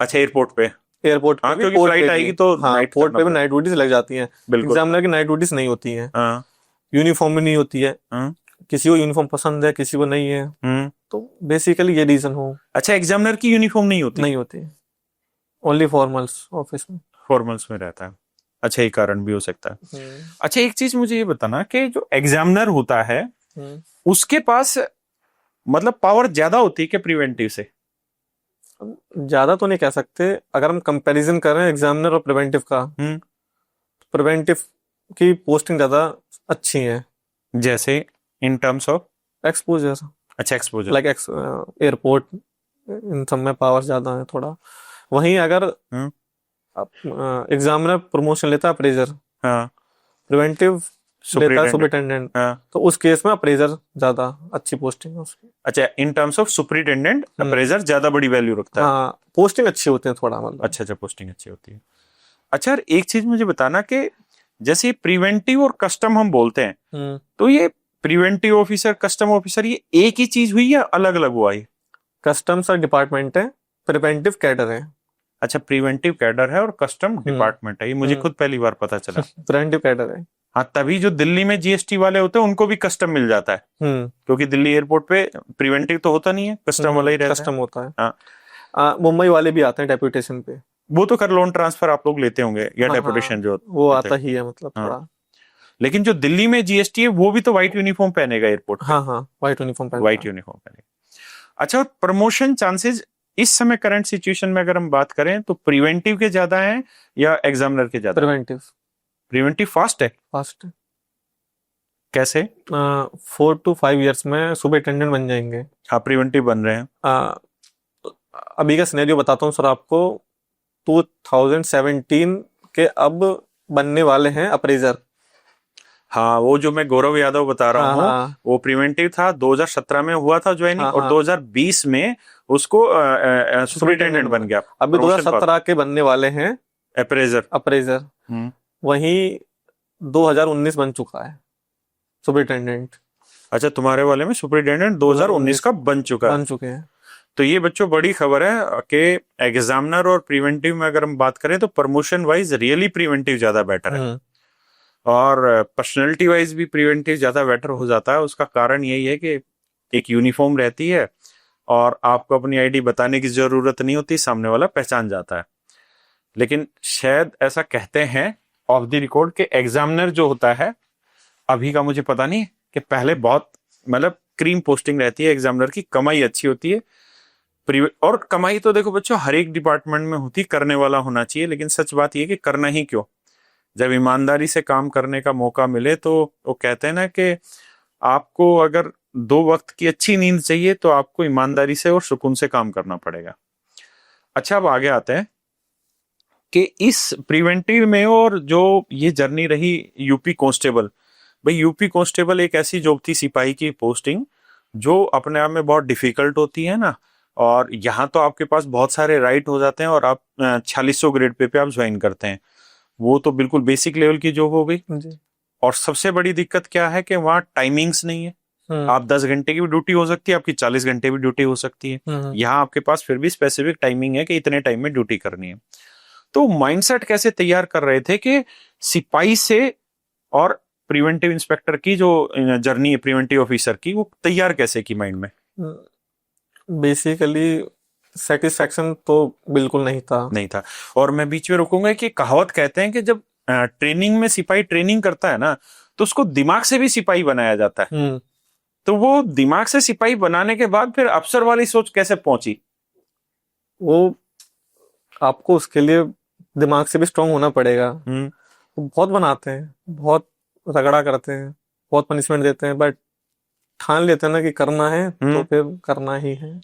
अच्छा, एयरपोर्ट पे? एयरपोर्ट पे भी, क्योंकि फ्लाइट आएगी तो नाइट पोर्ट पे भी नाइट ड्यूटीज लग जाती हैं। बिल्कुल। एग्जामिनर की नाइट ड्यूटीज नहीं होती हैं। हाँ। यूनिफॉर्म भी नहीं होती है। हाँ। किसी को यूनिफॉर्म पसंद है, किसी को नहीं है। तो बेसिकली ये रीजन हो। अच्छा, एग्जामिनर की यूनिफॉर्म नहीं होती? नहीं होती, ओनली फॉर्मल्स ऑफिस में। फॉर्मल्स में रहता है। अच्छा, ये कारण भी हो सकता है। अच्छा, एक चीज मुझे ये बताना कि जो एग्जामिनर होता है उसके पास मतलब पावर ज्यादा होती है कि प्रिवेंटिव से? ज्यादा तो नहीं कह सकते। अगर हम कंपैरिजन करें एग्जामिनर और प्रिवेंटिव का, प्रिवेंटिव की पोस्टिंग ज्यादा अच्छी है। जैसे इन टर्म्स ऑफ एक्सपोजर। अच्छा, एक्सपोजर, लाइक एयरपोर्ट, इन सब में पावर ज्यादा है थोड़ा। वहीं अगर एग्जामिनर प्रमोशन लेता है अप्रेजर, प्रिवेंटिव लेता है सुपरिटेंडेंट, तो उस केस में अप्रेजर ज्यादा अच्छी पोस्टिंग है उसकी। अच्छा, in terms of superintendent appraisal ज्यादा बड़ी वैल्यू रखता है। हाँ, पोस्टिंग अच्छी होती है थोड़ा, मतलब। अच्छा, पोस्टिंग अच्छी होती है। अच्छा, एक चीज मुझे बताना कि जैसे प्रिवेंटिव और कस्टम हम बोलते हैं, तो ये प्रिवेंटिव ऑफिसर, कस्टम ऑफिसर, ये एक ही चीज हुई या अलग अलग हुआ? ये कस्टम सर डिपार्टमेंट है, प्रिवेंटिव कैडर है। अच्छा, प्रिवेंटिव कैडर है और कस्टम डिपार्टमेंट है, ये मुझे खुद पहली बार पता चला। प्रिवेंटिव कैडर है। हाँ, तभी जो दिल्ली में जीएसटी वाले होते हैं उनको भी कस्टम मिल जाता है, क्योंकि दिल्ली एयरपोर्ट पे प्रिवेंटिव तो होता नहीं है, कस्टम वाला ही रहता है। कस्टम होता है। हाँ, मुंबई वाले भी आते हैं डेपुटेशन पे। वो तो कर लोन ट्रांसफर आप लोग लेते होंगे या डेपुटेशन जो वो आता ही है, मतलब थोड़ा। लेकिन जो दिल्ली में जीएसटी है वो भी तो व्हाइट यूनिफॉर्म पहनेगा एयरपोर्ट पे? हाँ, व्हाइट यूनिफॉर्म पहनेगा। अच्छा, और प्रमोशन चांसेस इस समय करंट सिचुएशन में अगर हम बात करें तो प्रिवेंटिव के ज्यादा हैं या एग्जामिनर के ज्यादा? प्रिवेंटिव फास्ट है। कैसे? 4 to 5 years में सुपरिटेंडेंट बन जाएंगे। हाँ, प्रिवेंटिव बन रहे हैं। अभी का सिनेरियो बताता हूँ सर आपको। 2017 के अब बनने वाले हैं अप्रेजर। हाँ, वो जो मैं गौरव यादव बता रहा हूँ वो प्रिवेंटिव था, 2017 में हुआ था ज्वाइनिंग, और 2020 में उसको सुपरिटेंडेंट बन गया। अभी 2017 के बनने वाले हैं अप्रेजर। वहीं 2019 बन चुका है सुपरिटेंडेंट। अच्छा, तुम्हारे वाले में सुपरिटेंडेंट 2019 का बन चुके हैं। तो ये बच्चों बड़ी खबर है कि एग्जामिनर और प्रिवेंटिव में अगर हम बात करें तो प्रमोशन वाइज रियली प्रिवेंटिव ज्यादा बेटर है, और पर्सनैलिटी वाइज भी प्रिवेंटिव ज्यादा बेटर हो जाता है। उसका कारण यही है कि एक यूनिफॉर्म रहती है और आपको अपनी आईडी बताने की जरूरत नहीं होती, सामने वाला पहचान जाता है। लेकिन शायद ऐसा कहते हैं ऑफ द रिकॉर्ड के एग्जामिनर जो होता है, अभी का मुझे पता नहीं, कि पहले बहुत मतलब क्रीम पोस्टिंग रहती है एग्जामिनर की, कमाई अच्छी होती है। और कमाई तो देखो बच्चों हर एक डिपार्टमेंट में होती, करने वाला होना चाहिए, लेकिन सच बात यह कि करना ही क्यों, जब ईमानदारी से काम करने का मौका मिले तो वो कहते हैं ना कि आपको अगर 2 वक्त की अच्छी नींद चाहिए तो आपको ईमानदारी से और सुकून से काम करना पड़ेगा। अच्छा, अब आगे आते हैं कि इस प्रिवेंटिव में और जो ये जर्नी रही यूपी कांस्टेबल, भाई यूपी कांस्टेबल एक ऐसी जॉब थी, सिपाही की पोस्टिंग, जो अपने आप में बहुत डिफिकल्ट होती है ना, और यहाँ तो आपके पास बहुत सारे राइट हो जाते हैं और आप 4600 ग्रेड पे आप ज्वाइन करते हैं, वो तो बिल्कुल बेसिक लेवल की जॉब हो गई। और सबसे बड़ी दिक्कत क्या है कि वहाँ टाइमिंग्स नहीं है। आप 10 घंटे की भी ड्यूटी हो सकती है, आपकी 40 घंटे भी ड्यूटी हो सकती है। यहाँ आपके पास फिर भी स्पेसिफिक टाइमिंग है कि इतने टाइम में ड्यूटी करनी है। तो माइंडसेट कैसे तैयार कर रहे थे कि सिपाही से और प्रिवेंटिव इंस्पेक्टर की जो जर्नी है प्रिवेंटिव ऑफिसर की, वो तैयार कैसे की माइंड में? बेसिकली सेटिस्फैक्शन तो बिल्कुल नहीं था। और मैं बीच में रुकूंगा कि कहावत कहते हैं कि जब ट्रेनिंग में सिपाही ट्रेनिंग करता है ना, तो उसको दिमाग से भी सिपाही बनाया जाता है। तो वो दिमाग से सिपाही बनाने के बाद फिर अफसर वाली सोच कैसे पहुंची? वो आपको उसके लिए दिमाग से भी स्ट्रांग होना पड़ेगा। बहुत बनाते हैं, बहुत रगड़ा करते हैं, बहुत पनिशमेंट देते हैं, बट ठान लेते हैं ना कि करना है तो फिर करना ही है।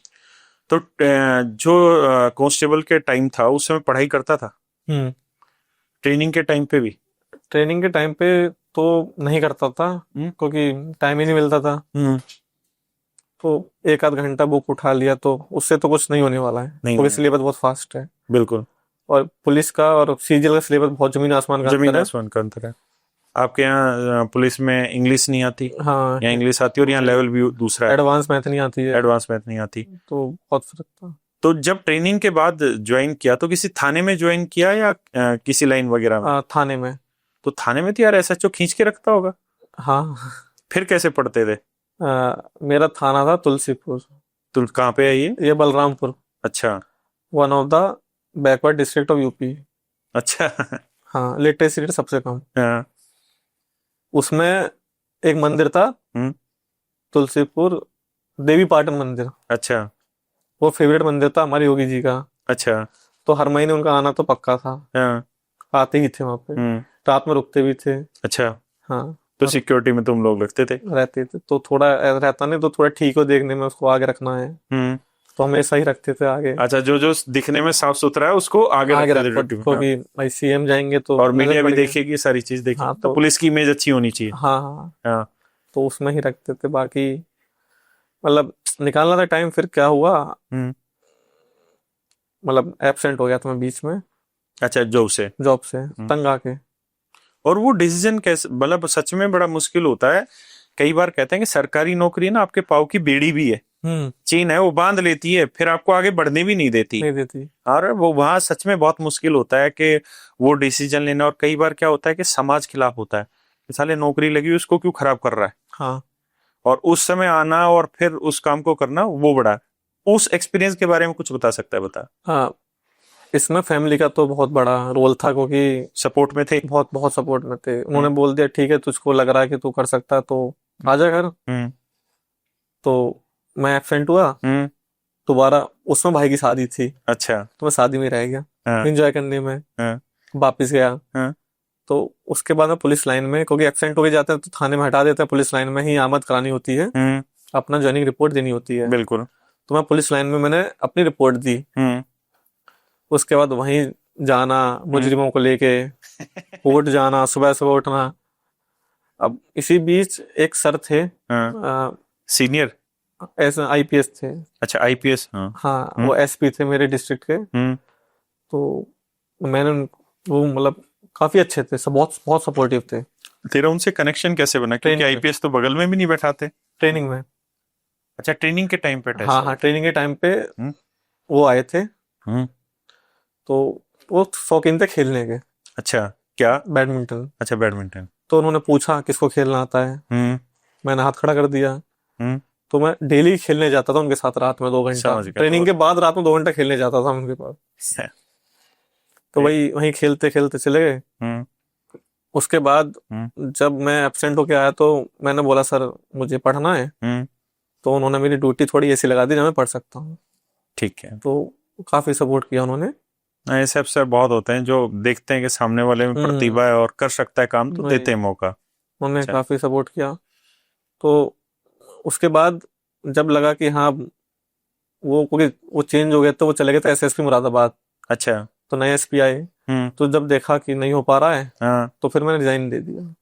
तो जो कांस्टेबल के टाइम था उस समय पढ़ाई करता था? ट्रेनिंग के टाइम पे भी? ट्रेनिंग के टाइम पे तो नहीं करता था, क्योंकि टाइम ही नहीं मिलता था। तो एक आध घंटा बुक उठा लिया तो उससे तो कुछ नहीं होने वाला है, नहीं क्योंकि होने सिलेबस बहुत फास्ट है। बिल्कुल। और पुलिस का और सीजीएल का सिलेबस बहुत जमीन आसमान का जमीन अंतर है। आसमान का अंतर है। आपके यहाँ पुलिस में इंग्लिश नहीं आती, हाँ, या इंग्लिश आती है और यहाँ लेवल भी दूसरा है, एडवांस मैथ नहीं आती है, एडवांस मैथ नहीं आती। तो बहुत फर्क था। तो जब ट्रेनिंग के बाद ज्वाइन किया तो किसी थाने में ज्वाइन किया या किसी लाइन वगैरह में? थाने में। तो थाने में तो यार एसएचओ खींच के रखता होगा, हाँ। फिर कैसे पढ़ते थे? मेरा थाना था तुलसीपुर। तो कहाँ पे है ये? ये बलरामपुर, अच्छा one of the backward district of UP. अच्छा। हाँ, लिटरेसी रेट सबसे कम। हाँ, उसमें एक मंदिर था, हम्म, तुलसीपुर देवी पाटन मंदिर। अच्छा वो फेवरेट मंदिर था हमारे योगी जी का। अच्छा। तो हर महीने उनका आना तो पक्का था, हाँ, आते ही थे वहां पे, रात में रुकते भी थे। अच्छा। हाँ, तो सिक्योरिटी में तुम लोग लगते थे? रहते थे, तो थोड़ा रहता नहीं तो थोड़ा ठीक हो देखने में, उसको आगे रखना है, तो हमेशा ही रखते थे आगे। अच्छा, जो जो दिखने में साफ सुथरा है उसको आगे आगे रखते थे रखो, ड्यूटी में। क्योंकि भाई सीएम जाएंगे तो और मीडिया नजर भी पड़ेगी। देखेगी, सारी चीज देखेगी, हाँ, तो पुलिस की इमेज अच्छी होनी चाहिए। हाँ हाँ, हाँ, तो उसमें ही रखते थे। बाकी मतलब निकालना था टाइम, फिर क्या हुआ, मतलब एब्सेंट हो गया था मैं बीच में अच्छा, जॉब से जॉब से, तंग आके। और वो डिसीजन कैसे, मतलब सच में बड़ा मुश्किल होता है। कई बार कहते हैं कि सरकारी नौकरी ना आपके पाँव की बेड़ी भी है, चेन है, वो बांध लेती है, फिर आपको आगे बढ़ने भी नहीं देती। नहीं देती। और वो वहां सच में बहुत मुश्किल होता है कि वो डिसीजन लेना। और कई बार क्या होता है कि समाज खिलाफ होता है कि साले नौकरी लगी उसको क्यों खराब कर रहा है। हाँ, और उस समय आना और फिर उस काम को करना, वो बड़ा है। उस एक्सपीरियंस के बारे में कुछ बता सकता है? बता। हाँ, इसमें फैमिली का तो बहुत बड़ा रोल था, क्योंकि सपोर्ट में थे? बहुत बहुत सपोर्ट में थे। उन्होंने बोल दिया ठीक है, तुझको लग रहा है कि तू कर सकता है तो आजा घर। तो मैं एब्सेंट हुआ दोबारा, उसमें भाई की शादी थी। अच्छा। तो मैं शादी में रह गया, हाँ, एंजॉय करने में। हाँ, वापिस गया। हाँ, तो उसके बाद मैं पुलिस लाइन में, क्योंकि एब्सेंट हो के जाते हैं तो थाने में हटा देते हैं, पुलिस लाइन में ही आमद करानी होती है, अपना ज्वाइनिंग रिपोर्ट देनी होती है। बिल्कुल। तो मैं पुलिस लाइन में मैंने अपनी रिपोर्ट दी। उसके बाद वहीं जाना, मुजरिमों को लेके कोर्ट जाना, सुबह सुबह उठना। अब इसी बीच एक सर थे, सीनियर ऐसे आईपीएस थे। अच्छा, आईपीएस। हाँ, हाँ, वो एसपी थे मेरे डिस्ट्रिक्ट के। तो मैंने वो मतलब काफी अच्छे थे, सब बहुत बहुत सपोर्टिव थे। तेरा उनसे कनेक्शन कैसे बना? क्योंकि आईपीएस तो बगल में भी नहीं बैठाते। ट्रेनिंग में। अच्छा, ट्रेनिंग के टाइम पे? हाँ हाँ, ट्रेनिंग के टाइम पे वो आए थे। तो वो शौकीन थे खेलने के। अच्छा, क्या? बैडमिंटन। अच्छा, बैडमिंटन। तो उन्होंने पूछा किसको खेलना आता है, मैंने हाथ खड़ा कर दिया। तो मैं डेली खेलने जाता था उनके साथ, रात में 2 घंटा, ट्रेनिंग के बाद रात में 2 घंटा खेलने जाता था उनके पास। तो वहीं खेलते खेलते चले गए। उसके बाद जब मैं एब्सेंट होके आया तो मैंने बोला सर मुझे पढ़ना है। तो उन्होंने मेरी ड्यूटी थोड़ी ऐसी लगा दी जब मैं पढ़ सकता हूँ। ठीक है। तो काफी सपोर्ट किया उन्होंने। ऐसे अफसर बहुत होते हैं जो देखते हैं कि सामने वाले में प्रतिभा है और कर सकता है काम, तो देते हैं मौका। उन्होंने काफी सपोर्ट किया। तो उसके बाद जब लगा कि हाँ वो, क्योंकि वो चेंज हो गए तो वो चले गए थे एसएसपी मुरादाबाद। अच्छा। तो नए एसपी आए। तो जब देखा कि नहीं हो पा रहा है, तो फिर मैंने रिजाइन दे दिया।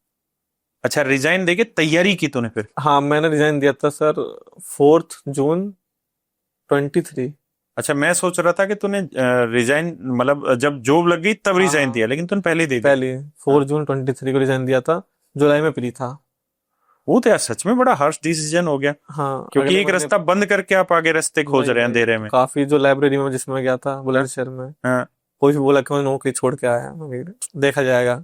अच्छा, रिजाइन देके तैयारी की तूने फिर? हाँ, मैंने रिजाइन दिया था सर 4 जून 23। अच्छा, मैं सोच रहा था कि तूने रिजाइन मतलब जब जॉब लग गई तब रिजाइन दिया, लेकिन तूने पहले दे दिया। पहले 4 जून 23 को रिजाइन दिया था, जुलाई में फ्री था। वो तो यार सच में बड़ा हार्श डिसीजन हो गया। हाँ, क्योंकि एक रास्ता बंद करके आप आगे रास्ते खोज रहे हैं अंधेरे में। काफी जो लाइब्रेरी में जिसमें गया था बुलंदशहर में, कोई भी बोला कि मैं नौकरी छोड़ के आया, देखा जाएगा।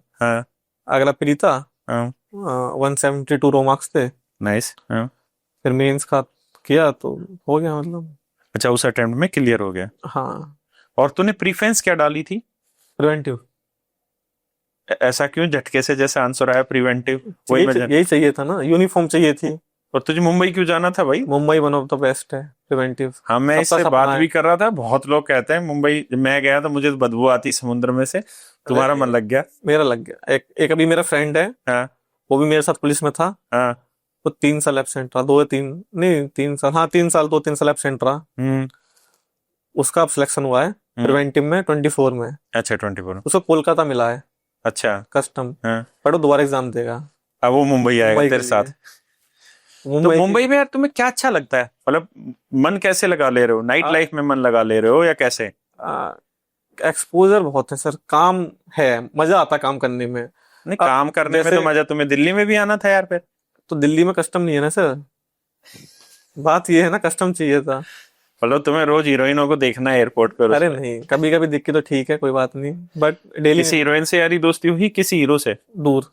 अगला फ्री था। 172 रो मार्क्स थे। नाइस। फिर मेंस का किया तो हो गया, मतलब। अच्छा, उस अटेम्प्ट में क्लियर हो गया। हाँ। और तूने प्रीफेंस क्या डाली थी? प्रिवेंटिव। ऐसा क्यों झटके से जैसे आंसर आया प्रिवेंटिव? यही चाहिए था ना, यूनिफॉर्म चाहिए थी। और तुझे मुंबई क्यों जाना था भाई? Mumbai one of the best है प्रिवेंटिव। हाँ, मैं इससे बात भी कर रहा था, बहुत लोग कहते हैं मुंबई, मैं गया तो मुझे बदबू आती समुद्र में से। तुम्हारा मन लग गया? मेरा लग गया। एक अभी मेरा फ्रेंड है, वो भी मेरे साथ पुलिस में था। वो 3 साल एब्सेंट रहा, 3 साल, हाँ 3 साल 2-3 साल एब्सेंट रहा। उसका अब सिलेक्शन हुआ है प्रिवेंटिव में 24 में। अच्छा, 24। उसको कोलकाता मिला है। अच्छा। कस्टम। हाँ। बट वो दोबारा एग्जाम देगा। अब वो मुंबई आएगा मुंबई के तेरे साथ। लिए। तो मुंबई मुंबई में यार तुम्हें क्या अच्छा लगता है, मतलब मन कैसे लगा ले रहे हो, नाइट लाइफ में मन लगा ले रहे हो या कैसे? एक्सपोजर बहुत है सर, काम है, मजा आता है काम करने में। नहीं, अब काम करने में जैसे तो मजा तुम्हें दिल्ली में भी आना था यार फिर। तो दिल्ली में कस्टम नहीं है ना सर, बात ये है ना, कस्टम चाहिए था। मतलब तुम्हें रोज हीरोइनों को देखना है एयरपोर्ट पर अरे उसमें। नहीं, कभी कभी दिख के तो ठीक है, कोई बात नहीं, बट डेली किसी हीरोइन से यारी दोस्ती हुई, किसी हीरो से? दूर।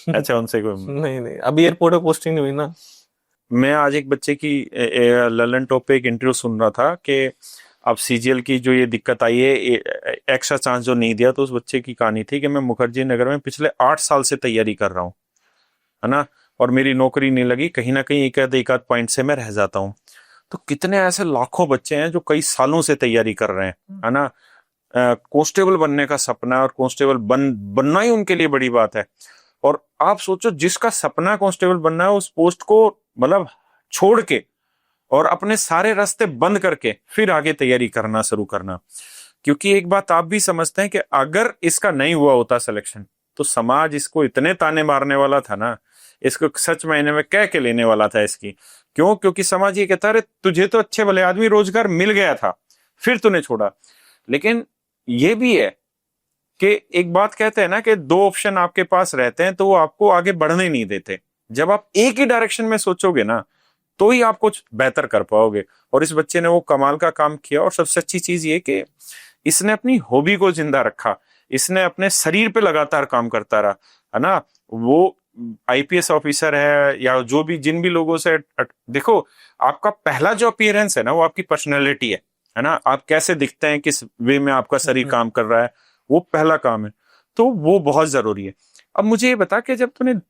अच्छा, उनसे कोई। नहीं नहीं, अभी एयरपोर्ट पे पोस्टिंग नहीं हुई ना। मैं आज एक बच्चे की ललन टॉप पे एक इंटरव्यू सुन रहा था कि अब सीजीएल की जो ये दिक्कत आई है, एक्स्ट्रा चांस जो नहीं दिया, तो उस बच्चे की कहानी थी कि मैं मुखर्जी नगर में पिछले 8 साल से तैयारी कर रहा हूँ, है ना, और मेरी नौकरी नहीं लगी, कहीं ना कहीं एक आध पॉइंट से मैं रह जाता हूँ। तो कितने ऐसे लाखों बच्चे हैं जो कई सालों से तैयारी कर रहे हैं, है ना। कांस्टेबल बनने का सपना है और कांस्टेबल बनना ही उनके लिए बड़ी बात है। और आप सोचो, जिसका सपना कांस्टेबल बनना है, उस पोस्ट को मतलब छोड़ के और अपने सारे रास्ते बंद करके फिर आगे तैयारी करना शुरू करना। क्योंकि एक बात आप भी समझते हैं कि अगर इसका नहीं हुआ होता सिलेक्शन, तो समाज इसको इतने ताने मारने वाला था ना, इसको सच मायने में कह के लेने वाला था इसकी। क्यों? क्योंकि समाज ये कहता है, तुझे तो अच्छे भले आदमी रोजगार मिल गया था, फिर तूने छोड़ा। लेकिन ये भी है कि एक बात कहते हैं ना कि 2 ऑप्शन आपके पास रहते हैं तो वो आपको आगे बढ़ने नहीं देते। जब आप एक ही डायरेक्शन में सोचोगे ना, तो ही आप कुछ बेहतर कर पाओगे। और इस बच्चे ने वो कमाल का काम किया। और सबसे अच्छी चीज ये कि इसने अपनी हॉबी को जिंदा रखा, इसने अपने शरीर पे लगातार काम करता रहा, है ना। वो आईपीएस ऑफिसर है या जो भी, जिन भी लोगों से देखो, आपका पहला जो अपीयरेंस है ना, वो आपकी पर्सनैलिटी है ना, आप कैसे दिखते हैं, किस वे में आपका शरीर काम कर रहा है, वो पहला काम है। तो वो बहुत जरूरी है। अब मुझे ये बता कि जब तूने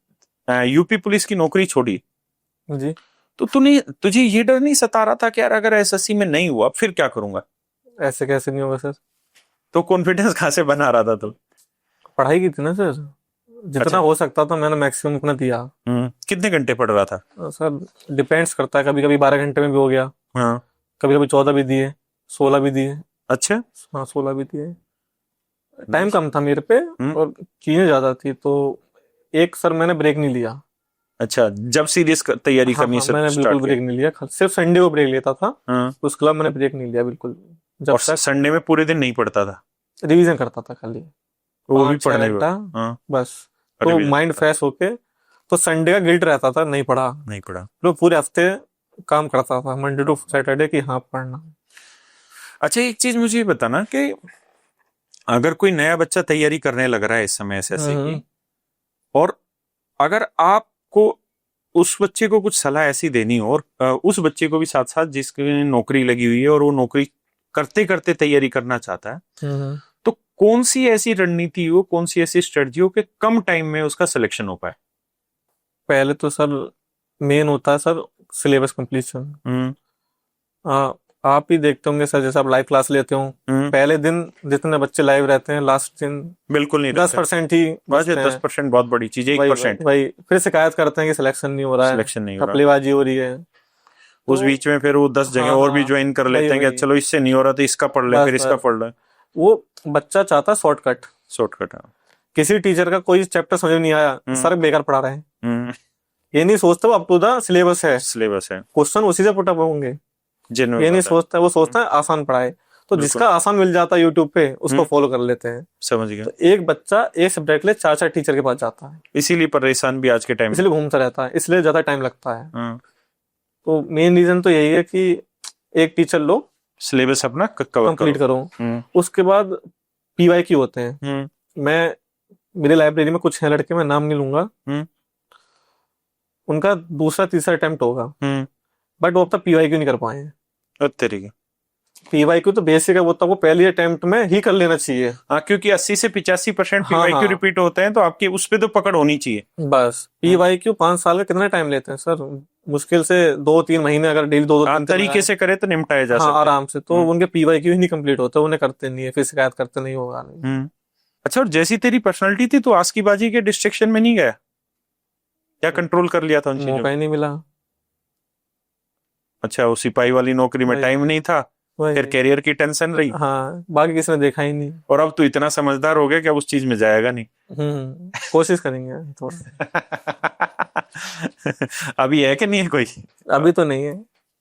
यूपी पुलिस की नौकरी छोड़ी जी, तो तुझे ये डर नहीं सता रहा था कि यार अगर एसएससी में नहीं हुआ फिर क्या करूंगा? ऐसे कैसे नहीं होगा सर, तो कॉन्फिडेंस कहाँ से बना रहा था तू? पढ़ाई की थी ना सर, जितना अच्छा। हो सकता था मैंने मैक्सिमम उतना दिया। कितने घंटे पढ़ रहा था? सर डिपेंड्स करता है, कभी कभी 12 घंटे में भी हो गया, हाँ। कभी कभी 14 भी दिए, 16 भी दिए। अच्छा। हाँ 16 भी दिए, टाइम कम था मेरे पे और चीजें ज्यादा थी, तो एक सर मैंने ब्रेक नहीं लिया। अच्छा, जब सीरियस तैयारी हाँ करनी हाँ, मैंने बिल्कुल ब्रेक नहीं लिया, सिर्फ संडे को ब्रेक लेता था। हाँ। उसके बाद मैंने ब्रेक नहीं लिया बिल्कुल, जब और तक संडे में पूरे दिन नहीं पढ़ता था? रिवीजन करता था खाली वो भी 5-6 पढ़ने घंटा हाँ। बस। तो रिवीजन माइंड फ्रेश होके, तो संडे का गिल्ट रहता था नहीं पढ़ा, नहीं पढ़ा। तो पूरे हफ्ते काम करता था मंडे टू सैटरडे की, हाँ पढ़ना। अच्छा, एक चीज मुझे ये बताना कि अगर कोई नया बच्चा तैयारी करने लग रहा है इस समय एसएससी की, और अगर आपको उस बच्चे को कुछ सलाह ऐसी देनी हो, और उस बच्चे को भी साथ साथ जिसकी नौकरी लगी हुई है और वो नौकरी करते करते तैयारी करना चाहता है, तो कौन सी ऐसी रणनीति हो, कौन सी ऐसी स्ट्रेटजी हो कि कम टाइम में उसका सिलेक्शन हो पाए? पहले तो सर मेन होता है सर सिलेबस कंप्लीशन। आप ही देखते होंगे सर, जैसे आप लाइव क्लास लेते हो, पहले दिन जितने बच्चे लाइव रहते हैं, लास्ट दिन बिल्कुल नहीं, 10% ही बचते हैं। 10% बहुत बड़ी चीज है, 1%। वही फिर शिकायत करते हैं कि सिलेक्शन नहीं हो रहा है, सिलेक्शन नहीं हो रहा, घपलेबाजी हो रही है। उस बीच में फिर वो 10 जगह और भी ज्वाइन कर लेते हैं कि चलो इससे नहीं हो रहा तो इसका पढ़ ले, फिर इसका पढ़ ले। वो बच्चा चाहता है शॉर्टकट। शॉर्टकट। किसी टीचर का कोई चैप्टर समझ में नहीं आया, सर बेकार पढ़ा रहे हैं, ये नहीं सोचता वो अप टू द सिलेबस है, क्वेश्चन उसी से पुट अप होंगे, ये नहीं सोचता, वो सोचता है आसान पढ़ाए। तो जिसका आसान मिल जाता है यूट्यूब पे, उसको फॉलो कर लेते हैं। समझ गया। तो एक बच्चा एक सब्जेक्ट के लिए 4-4 टीचर के पास जाता है, इसीलिए परेशान भी आज के टाइम, इसलिए घूमता रहता है, इसलिए ज्यादा टाइम लगता है। तो मेन रीजन तो यही है कि एक टीचर लो, सिलेबस अपना कंप्लीट करो। उसके बाद पीवाईक्यू होते हैं। मैं मेरी लाइब्रेरी में कुछ हैं लड़के, मैं नाम नहीं लूंगा, उनका दूसरा तीसरा अटेम्प्ट होगा, बट वो अब तक पीवाईक्यू नहीं कर पाए हैं। तरीके पीवाईक्यू तो बेसिक है, वो तो वो पहले अटेम्प्ट में ही कर लेना चाहिए। हाँ, क्योंकि 80 से 85% पीवाईक्यू रिपीट होते हैं, तो आपकी उस पे तो पकड़ होनी चाहिए। बस पीवाईक्यू 5 साल का कितना टाइम लेते हैं सर? मुश्किल से 2-3 महीने, अगर डेली 2-2 तरीके से करे तो निपटाया जा सकता है आराम से। तो उनके पीवाईक्यू ही नहीं कंप्लीट होते, उन्हें करते नहीं है, फिर शिकायत करते नहीं होगा नहीं। अच्छा, और जैसी तेरी पर्सनालिटी थी तो आस्कीबाजी के डिस्ट्रैक्शन में नहीं गया क्या? कंट्रोल कर लिया था उन चीजों? मौका ही नहीं मिला। अच्छा, वो सिपाही वाली नौकरी में टाइम नहीं था, फिर कैरियर की टेंशन रही। हाँ, बाकी किसी ने देखा ही नहीं। और अब तू इतना समझदार हो गया कि अब उस चीज में जाएगा नहीं। कोशिश करेंगे थोड़ा। अभी है कि नहीं है कोई? अभी तो नहीं है।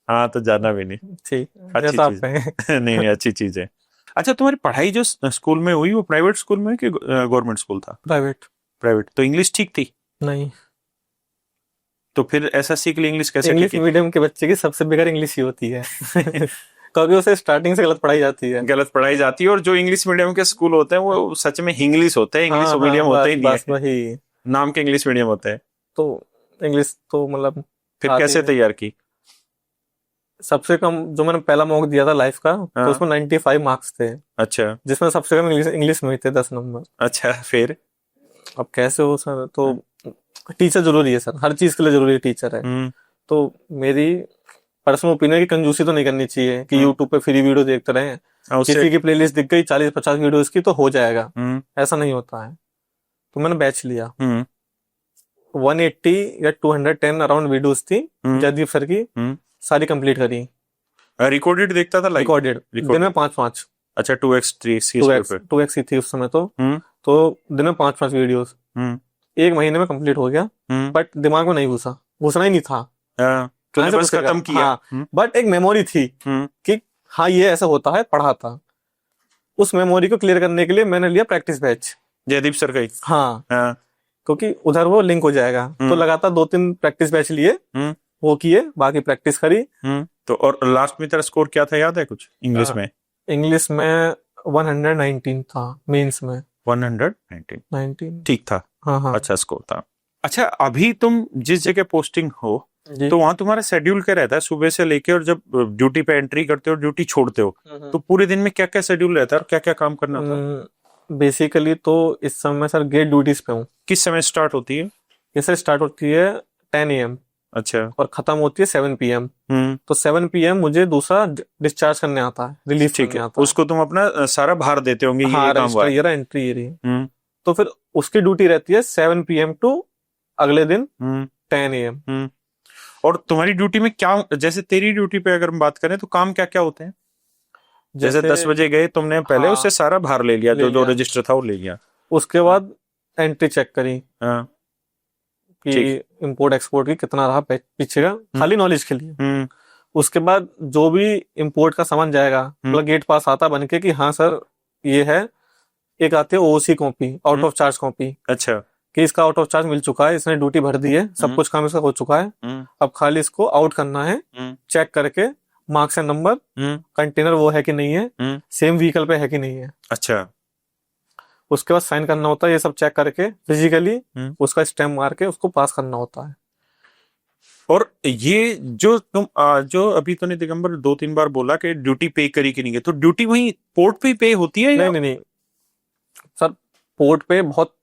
हाँ, तो जाना भी नहीं। ठीक, अच्छी जैसा आप चीज कहें। नहीं नहीं, अच्छी चीज है। अच्छा, तुम्हारी पढ़ाई जो स्कूल में हुई वो प्राइवेट स्कूल में कि गवर्नमेंट स्कूल था? प्राइवेट। प्राइवेट। तो इंग्लिश ठीक थी? नहीं, तो फिर एसएससी के लिए इंग्लिश कैसे ठीक इंग्लिश है? मीडियम के बच्चे की सबसे बेकार इंग्लिश ही होती है। क्योंकि उसे स्टार्टिंग से गलत पढ़ाई जाती है। गलत पढ़ाई जाती है, और जो इंग्लिश मीडियम के स्कूल होते हैं वो सच में इंग्लिश होते हैं, इंग्लिश हाँ मीडियम हाँ, होते ही बस नहीं बस है, वही। नाम के इंग्लिश मीडियम होते हैं। तो इंग्लिश तो मतलब फिर आती कैसे नहीं। तैयार की? सबसे कम जो मैंने पहला मॉक दिया था लाइफ का, तो हाँ। उसमें 95 मार्क्स थे, अच्छा जिसमें सबसे कम इंग्लिश इंग्लिश में ही थे 10 नंबर। अच्छा, फिर? अब कैसे हो सर? तो टीचर जरूरी है सर, हर चीज के लिए जरूरी टीचर है। हम्म। तो मेरी पर्सनल ओपिनियन है कि कंजूसी तो नहीं करनी चाहिए कि यूट्यूब पे फ्री वीडियो देखते रहें, उससे किसी की प्लेलिस्ट दिख गई 40-50 वीडियोस की तो हो जाएगा, हम्म ऐसा नहीं होता है। तो मैंने बैच लिया, हम्म 180 या 210 अराउंड वीडियोस थी हम्म जयदीप सर की, हम्म सारी कंप्लीट करी। रिकॉर्डेड देखता था, लाइव रिकॉर्डेड दिन में 5-5, अच्छा, 2x 3 2x ही थी उस समय तो। हम्म तो दिन में 5-5 वीडियोस हम्म 1 महीने में कंप्लीट हो गया। बट दिमाग में नहीं घुसना ही नहीं था। तूने कहाँ से बस घुसेगा? खत्म किया। हाँ, बट एक मेमोरी थी कि हाँ ये ऐसा होता है, पढ़ा था। उस मेमोरी को क्लियर करने के लिए मैंने लिया प्रैक्टिस बैच। जयदीप सर का ही? हाँ, हाँ। क्योंकि उधर वो लिंक हो जाएगा। तो लगातार 2-3 प्रैक्टिस बैच लिए, वो किए, बाकी प्रैक्टिस करी। तो और लास्ट में तेरा स्कोर क्या था, याद है कुछ इंग्लिश में? इंग्लिश में 119 था, मेंस में 119 ठीक था। हाँ हाँ। अच्छा स्कोर था। अच्छा, अभी तुम जिस जगह पोस्टिंग हो जी। तो वहां तुम्हारा शेड्यूल क्या रहता है सुबह से लेके, और जब ड्यूटी पे एंट्री करते हो, ड्यूटी छोड़ते हो, तो पूरे दिन में क्या क्या शेड्यूल रहता है और क्या क्या काम करना होता है? बेसिकली तो इस समय सर गेट ड्यूटीज पे हूँ। किस समय स्टार्ट होती है? ये सर स्टार्ट होती है 10 AM अच्छा। और खत्म होती है 7 PM। तो 7 PM मुझे दूसरा डिस्चार्ज करने आता है, रिलीफ ठीक करने है, आता है। उसको तुम अपना सारा भार देते होंगे, हाँ, ये काम हुआ रजिस्टर है। ये रहा, एंट्री ये रही। तो फिर उसकी ड्यूटी रहती है 7 PM टू अगले दिन 10 AM। और तुम्हारी ड्यूटी में क्या, जैसे तेरी ड्यूटी पे अगर हम बात करें तो काम क्या क्या होते हैं? जैसे 10 बजे गए तुमने, पहले हाँ, उससे सारा भार ले लिया, ले जो लिया। रजिस्टर था वो ले लिया। उसके बाद एंट्री चेक करी हाँ कि इंपोर्ट एक्सपोर्ट की कितना रहा पीछे का, खाली नॉलेज के लिए। उसके बाद जो भी इंपोर्ट का सामान जाएगा, मतलब गेट पास आता बन के कि हाँ सर ये है। एक आती है OC copy, out of charge copy. अच्छा। कि इसका आउट ऑफ चार्ज मिल चुका है, इसने ड्यूटी भर दी है, सब कुछ काम इसका हो चुका है, अब खाली इसको आउट करना है। चेक करके मार्क्स एंड नंबर, कंटेनर वो है कि नहीं है, सेम व्हीकल पे है कि नहीं है। अच्छा। उसके बाद साइन करना होता है, ये सब चेक करके फिजिकली उसका स्टैम्प मार के उसको पास करना होता है। और ये जो तुम जो अभी तूने दिगंबर 2-3 बार बोला कि ड्यूटी पे करी कि नहीं है, तो ड्यूटी वही पोर्ट पे ही पे होती है या? नहीं सर, पोर्ट पे बहुत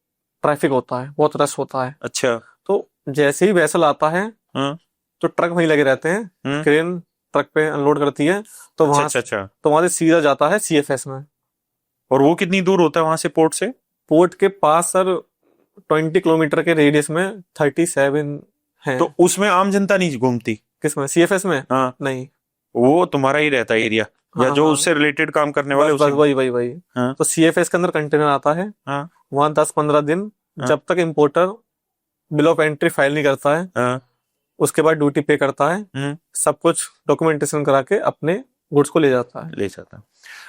ट्रैफिक होता है, बहुत रश होता है। अच्छा। तो जैसे ही वेसल आता है तो ट्रक वहीं लगे रहते हैं, क्रेन ट्रक पे अनलोड करती है। तो वहां तो वहां से सीधा जाता है CFS में। और वो कितनी दूर होता है वहां से, पोर्ट से? पोर्ट के पास सर 20 किलोमीटर के रेडियस में 37 है। तो उसमें आम जनता नहीं घूमती? किसमें, CFS में? हाँ। नहीं, वो तुम्हारा ही रहता है एरिया, या जो उससे रिलेटेड काम करने वाले बस वही। हाँ। तो CFS के अंदर कंटेनर आता है। हाँ। वहां 10-15 दिन जब तक importer bill of entry file नहीं करता है, उसके बाद ड्यूटी पे करता है, सब कुछ डॉक्यूमेंटेशन करा के अपने गुड्स को ले जाता है।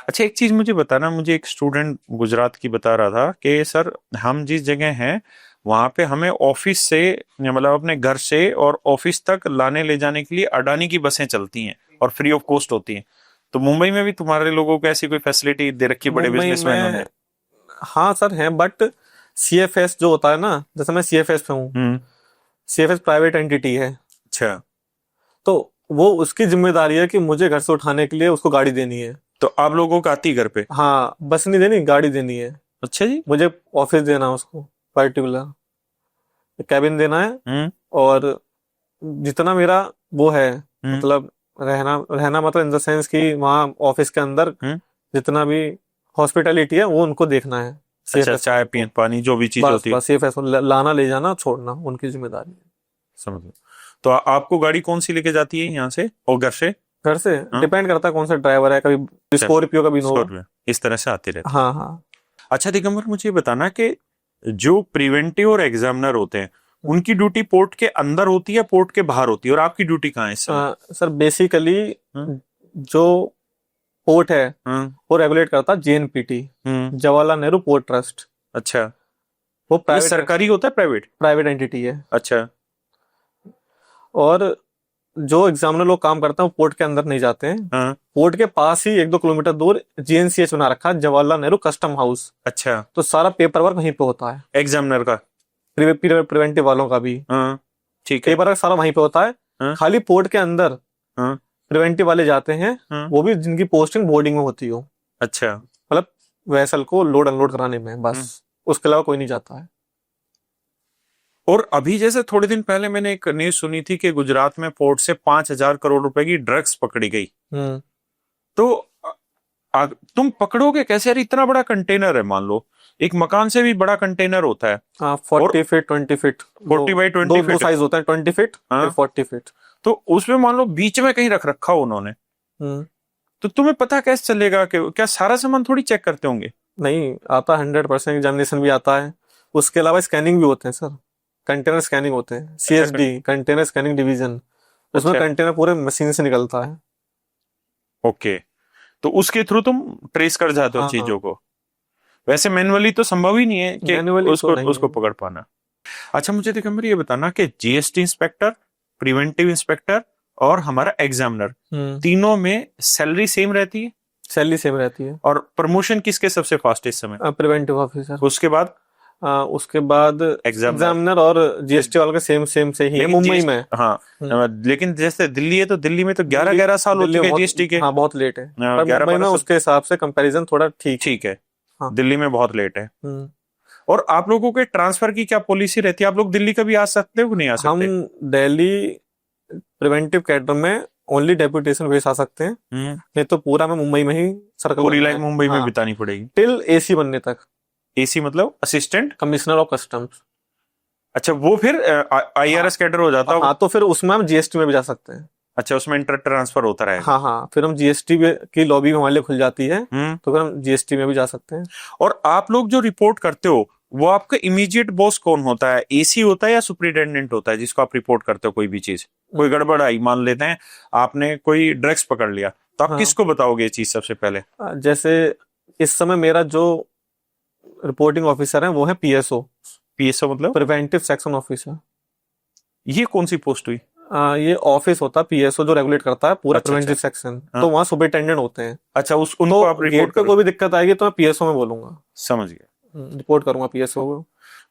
अच्छा, एक चीज मुझे बताना, मुझे एक स्टूडेंट गुजरात की बता रहा था कि सर हम जिस जगह हैं वहां पे हमें ऑफिस से, मतलब अपने घर से और ऑफिस तक लाने ले जाने के लिए अडानी की बसें चलती हैं और फ्री ऑफ कॉस्ट होती हैं। तो मुंबई में भी तुम्हारे लोगों को ऐसी कोई फैसिलिटी दे रखी बड़े बिजनेसमैनों ने? हाँ सर है, बट CFS जो होता है ना, जैसे मैं CFS पे हूँ, CFS प्राइवेट एंटिटी है। अच्छा। तो वो उसकी जिम्मेदारी है कि मुझे घर से उठाने के लिए उसको गाड़ी देनी है। तो आप लोगों को आती घर पे? हाँ, बस नहीं देनी, गाड़ी देनी है। अच्छा जी। मुझे ऑफिस देना है उसको, पर्टिकुलर कैबिन देना है। और जितना मेरा वो है, मतलब रहना मतलब इन द सेंस कि वहाँ ऑफिस के अंदर जितना भी हॉस्पिटैलिटी है वो उनको देखना है। अच्छा, चाय पानी जो भी चीज होती है, बस CFS लाना ले जाना छोड़ना उनकी जिम्मेदारी है। समझ लो। तो आपको गाड़ी कौन सी लेके जाती है यहाँ से और घर से? घर से डिपेंड करता है कौन सा ड्राइवर है, कभी स्कॉर्पियो, कभी इनोवा, इस तरह से आते रहते। हाँ। अच्छा दिगंबर, मुझे बताना कि जो प्रिवेंटिव और एग्जामिनर होते हैं उनकी ड्यूटी पोर्ट के अंदर होती है, पोर्ट के बाहर होती है, और आपकी ड्यूटी कहाँ है इस समय? सर बेसिकली जो पोर्ट है वो रेगुलेट करता है JNPT, Jawaharlal Nehru port trust. अच्छा, वो ये प्राइवेट सरकारी होता है, प्राइवेट? प्राइवेट एंटिटी है। अच्छा, और जो एग्जामिनर लोग काम करते हैं वो पोर्ट के अंदर नहीं जाते हैं। हाँ, पोर्ट के पास ही 1-2 किलोमीटर दूर GNCH बना रखा है, जवाहरलाल नेहरू कस्टम हाउस। अच्छा, तो सारा पेपर वर्क वहीं पे होता है, एग्जामिनर का? प्रिवेंटिव वालों का भी हाँ, ठीक है। पेपर वर्क सारा वहीं पे होता है। हाँ, खाली पोर्ट के अंदर हाँ, प्रिवेंटिव वाले जाते हैं, हाँ, वो भी जिनकी पोस्टिंग बोर्डिंग में होती हो, अच्छा, मतलब वेसल को लोड अनलोड कराने में, बस उसके अलावा कोई नहीं जाता है। और अभी जैसे थोड़े दिन पहले मैंने एक न्यूज सुनी थी कि गुजरात में पोर्ट से 5,000 करोड़ रुपए की ड्रग्स पकड़ी गई। तो तुम पकड़ोगे कैसे यार? इतना बड़ा कंटेनर है, मान लो एक मकान से भी बड़ा कंटेनर होता है। 40 फीट 20 फीट 40 बाई 20 दो साइज होता है, 20 फीट हाँ? 40 फीट। तो उसमें मान लो बीच में कहीं रख रखा हो उन्होंने, तो तुम्हें पता कैसे चलेगा कि क्या सारा सामान थोड़ी चेक करते होंगे? नहीं आता, 100% एग्जामिनेशन भी आता है। उसके अलावा स्कैनिंग भी होते हैं सर, कंटेनर स्कैनिंग होते हैं, CSD कंटेनर स्कैनिंग डिवीजन, उसमें कंटेनर पूरे मशीन से निकलता है। ओके, तो उसके थ्रू तुम ट्रेस कर जाते हो चीजों को। वैसे मैनुअली तो संभव ही नहीं है कि उसको पकड़ पाना। अच्छा, मुझे दिगंबर ये बताना कि GST इंस्पेक्टर, प्रिवेंटिव इंस्पेक्टर और हमारा एग्जामिनर, तीनों में सैलरी सेम रहती है? सैलरी सेम रहती है। और प्रमोशन किसके सबसे फास्ट इस समय? Preventive officer. उसके बाद एग्जामिनर और GST वालों का सेम से ही मुंबई में। हाँ, लेकिन जैसे दिल्ली है तो दिल्ली में तो 11 साल हो चुके हैं GST के। हाँ, बहुत लेट है। पर मुंबई में उसके हिसाब से कंपैरिजन थोड़ा ठीक है। हाँ, दिल्ली में बहुत लेट है। और आप लोगों के ट्रांसफर की क्या पॉलिसी रहती है? आप लोग दिल्ली कभी आ सकते हो कि नहीं आ सकते? हम दिल्ली प्रिवेंटिव कैडर में ओनली डेप्यूटेशन बेस आ सकते हैं, नहीं तो पूरा में मुंबई में ही सर्कल, पूरी लाइफ मुंबई में बितानी पड़ेगी टिल AC बनने तक। AC मतलब असिस्टेंट कमिश्नर ऑफ कस्टम्स। अच्छा, वो फिर IRS कैडर हो जाता है। हाँ, तो फिर उसमें हम GST में भी जा सकते हैं। अच्छा, उसमें इंटर ट्रांसफर होता रहेगा। हाँ, फिर हम GST की लॉबी हमारे लिए खुल जाती है, तो फिर हम GST में भी जा सकते हैं। और आप लोग जो रिपोर्ट करते हो वो आपका इमीडिएट बॉस कौन होता है? AC होता है या सुपरिटेंडेंट होता है जिसको आप रिपोर्ट करते हो? कोई भी चीज, कोई गड़बड़ आई, मान लेते हैं आपने कोई ड्रग्स पकड़ लिया, तो आप किसको बताओगे ये चीज सबसे पहले? जैसे इस समय मेरा जो रिपोर्टिंग ऑफिसर है वो है PSO। मतलब प्रिवेंटिव सेक्शन ऑफिसर। ये कौन सी पोस्ट हुई? ये ऑफिस होता है PSO जो रेगुलेट करता है पूरा प्रिवेंटिव सेक्शन। तो वहाँ सुपरिटेंडेंट होते हैं। अच्छा, उनको आप गेट पे कोई भी दिक्कत आएगी तो मैं PSO में बोलूंगा। समझ गया, रिपोर्ट करूंगा PSO को।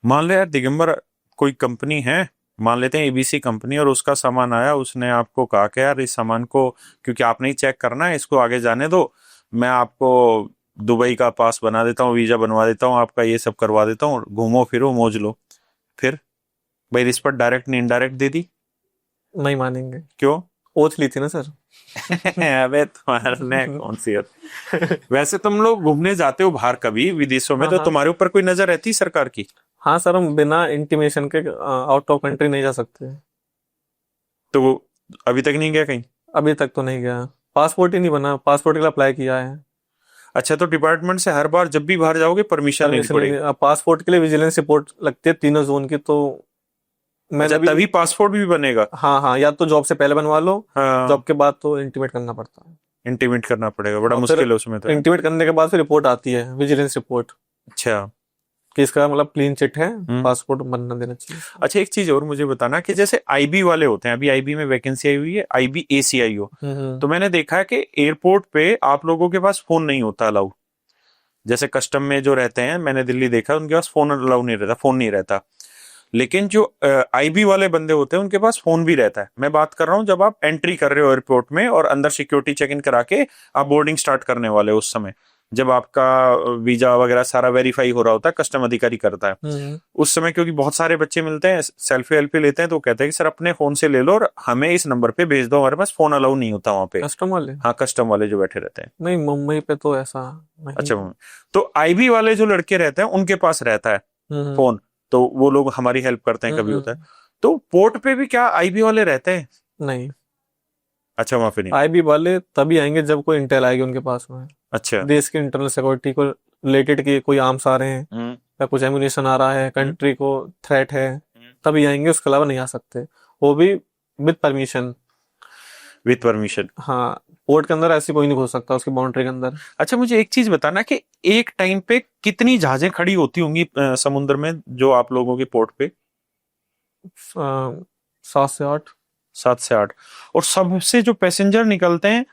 मान ले यार दिगंबर, कोई कंपनी है, मान लेते हैं ABC कंपनी, और उसका सामान आया, उसने आपको कहा कि यार इस सामान को क्योंकि आपने ही चेक करना है, इसको आगे जाने दो, मैं आपको दुबई का पास बना देता हूँ, वीजा बनवा देता हूँ, आपका ये सब करवा देता हूँ, घूमो फिरो मौज लो। फिर भाई रिश्वत डायरेक्ट नहीं इनडायरेक्ट दे दी? नहीं मानेंगे। क्यों? ओथ ली थी ना सर। अबे तुम्हारे कौन सी वैसे तुम लोग घूमने जाते हो बाहर कभी विदेशों में, तो तुम्हारे ऊपर कोई नजर रहती सरकार की? हाँ सर, हम बिना इंटीमेशन के आउट ऑफ कंट्री नहीं जा सकते। तो अभी तक नहीं गया कहीं? अभी तक तो नहीं गया, पासपोर्ट ही नहीं बना, पासपोर्ट के लिए अप्लाई किया है। अच्छा, तो डिपार्टमेंट से हर बार जब भी बाहर जाओगे परमिशन लेनी पड़ेगी? पासपोर्ट के लिए विजिलेंस रिपोर्ट लगती है 3 जोन की, तो अच्छा, तभी पासपोर्ट भी बनेगा? हाँ, या तो जॉब से पहले बनवा लो, जॉब के बाद तो इंटीमेट करना पड़ता है। इंटीमेट करना पड़ेगा, बड़ा मुश्किल है उसमें तो। इंटीमेट करने के बाद फिर रिपोर्ट आती है, विजिलेंस रिपोर्ट। अच्छा, कि इसका मतलब क्लीन चिट है, पासपोर्ट बनना देना चाहिए। अच्छा, एक चीज और मुझे बताना कि जैसे IB वाले होते हैं, अभी IB में वैकेंसी आई हुई है, IB ACIO, तो मैंने देखा है कि एयरपोर्ट पे आप लोगों के पास फोन नहीं होता अलाउ। जैसे कस्टम में जो रहते हैं, मैंने दिल्ली देखा, उनके पास फोन अलाउ नहीं रहता, फोन नहीं रहता। लेकिन जो IB वाले बंदे होते हैं उनके पास फोन भी रहता है। मैं बात कर रहा हूँ जब आप एंट्री कर रहे हो एयरपोर्ट में और अंदर सिक्योरिटी चेक इन करा के आप बोर्डिंग स्टार्ट करने वाले हो, उस समय जब आपका वीजा वगैरह सारा वेरीफाई हो रहा होता है, कस्टम अधिकारी करता है उस समय, क्योंकि बहुत सारे बच्चे मिलते हैं सेल्फी लेते हैं, तो कहते हैं कि सर अपने फोन से ले लो और हमें इस नंबर पे भेज दो, हमारे पास फोन अलाउ नहीं होता वहाँ पे। कस्टम वाले? हाँ, कस्टम वाले जो बैठे रहते हैं। नहीं, मुंबई पे तो ऐसा नहीं। अच्छा, तो IB वाले जो लड़के रहते हैं उनके पास रहता है फोन, तो वो लोग हमारी हेल्प करते हैं कभी होता है। तो पोर्ट पे भी क्या IB वाले रहते हैं? नहीं। अच्छा, वहां पे नहीं। IB वाले तभी आएंगे जब कोई इंटेल आएगी उनके पास में। अच्छा, देश की इंटरनल सिक्योरिटी को रिलेटेड की कोई आर्म्स आ रहे हैं या कुछ एम्यूनेशन आ रहा है, कंट्री को थ्रेट है, तभी आएंगे, उसके अलावा नहीं आ सकते, वो भी विद परमिशन। हाँ, पोर्ट के अंदर ऐसी कोई नहीं घुस सकता उसकी बाउंड्री के अंदर। अच्छा, मुझे एक चीज बताना कि एक टाइम पे कितनी जहाजें खड़ी होती होंगी समुद्र में जो आप लोगों के पोर्ट पे? 7 से 8। 7 से 8। और सबसे जो पैसेंजर निकलते हैं,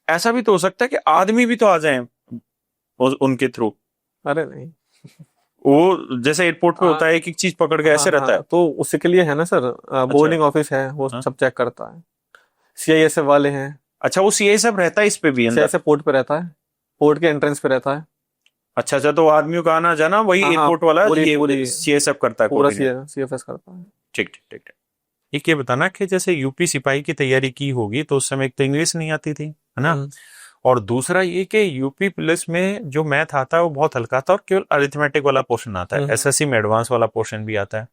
ऐसा भी तो हो सकता है कि आदमी भी तो आ जाएं उनके थ्रू? अरे नहीं, वो जैसे एयरपोर्ट पे होता है एक एक चीज पकड़ के ऐसे रहता है? तो उसी के लिए है ना सर, बोर्डिंग ऑफिस है, वो सब चेक करता है, CISF वाले हैं। अच्छा, वो CI सब रहता है इस पे भी अंदर? CISF पोर्ट पे रहता है, पोर्ट के एंट्रेंस पे रहता है। अच्छा, तो आदमियों का आना जाना वही एयरपोर्ट वाला ये CSF करता है? पूरा CFS करता है। ठीक ठीक ठीक। एक ये बताना कि जैसे यूपी सिपाही की तैयारी की होगी तो उस समय एक तो इंग्लिश नहीं आती थी, है ना, और दूसरा ये कि यूपी पुलिस में जो मैथ आता है वो बहुत हल्का था और केवल अरिथमेटिक वाला पोर्शन आता है, SSC में एडवांस वाला पोर्शन भी आता है।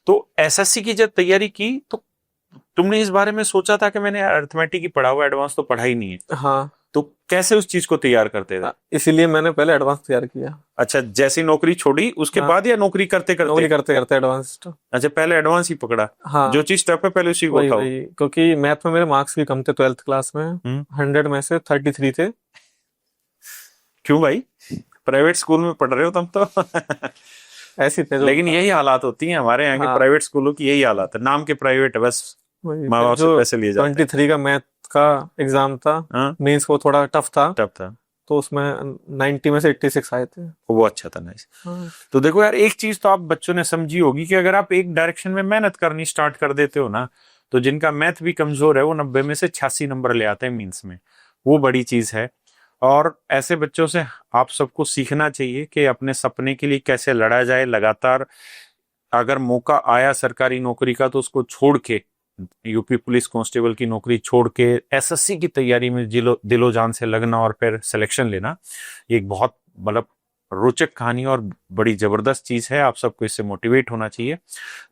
तो SSC की जब तैयारी की तो तुमने इस बारे में सोचा था कि मैंने अरिथमेटिक ही पढ़ा हुआ, एडवांस तो पढ़ा ही नहीं है? हाँ। तो कैसे उस चीज को तैयार करते थे? इसीलिए मैंने पहले एडवांस तैयार किया। अच्छा, जैसी नौकरी छोड़ी उसके बाद या नौकरी करते करते? नौकरी करते करते एडवांस। अच्छा, पहले एडवांस ही पकड़ा। हाँ, जो चीज टफ है पहले उसी को उठाओ। क्योंकि मैथ में मेरे मार्क्स भी कम थे 12th क्लास में, 100 में से 33 थे। क्यों भाई, प्राइवेट स्कूल में पढ़ रहे हो तुम तो? ऐसी थे। लेकिन यही हालात होती हैं हमारे यहाँ के प्राइवेट स्कूलों की, यही हालात है, नाम के प्राइवेट है बस, माँ बाप से पैसे लिए जाते हैं। 23 का मैथ का एग्जाम था, मेंस को थोड़ा टफ था, तो उसमें 90 में से 86 आए थे, वो अच्छा था। नाइस। तो देखो यार, एक चीज तो आप बच्चों ने समझी होगी कि अगर आप एक डायरेक्शन में मेहनत करनी स्टार्ट कर देते हो ना, तो जिनका मैथ भी कमजोर है वो 90 में से 86 नंबर ले आते हैं मीन्स में, वो बड़ी चीज है। और ऐसे बच्चों से आप सबको सीखना चाहिए कि अपने सपने के लिए कैसे लड़ा जाए लगातार। अगर मौका आया सरकारी नौकरी का तो उसको छोड़ के, यूपी पुलिस कांस्टेबल की नौकरी छोड़ के SSC की तैयारी में दिलो जान से लगना और फिर सिलेक्शन लेना, ये एक बहुत मतलब रोचक कहानी और बड़ी जबरदस्त चीज है। आप सबको इससे मोटिवेट होना चाहिए।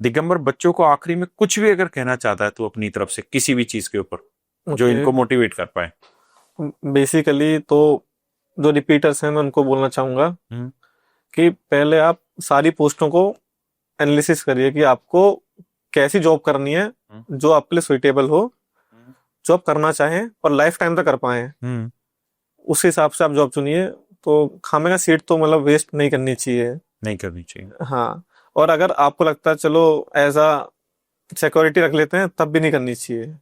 दिगंबर, बच्चों को आखिरी में कुछ भी अगर कहना चाहता है तो अपनी तरफ से किसी भी चीज के ऊपर जो इनको मोटिवेट कर पाए। बेसिकली तो जो रिपीटर्स हैं मैं उनको बोलना चाहूंगा कि पहले आप सारी पोस्टों को एनालिसिस करिए कि आपको कैसी जॉब करनी है जो आपके लिए सुइटेबल हो, जो आप करना चाहें और लाइफ टाइम तक कर पाए, उस हिसाब से आप जॉब चुनिए। तो खामे का सीट तो मतलब वेस्ट नहीं करनी चाहिए। हाँ, और अगर आपको लगता है चलो एज अ सिक्योरिटी रख लेते हैं तब भी नहीं करनी चाहिए।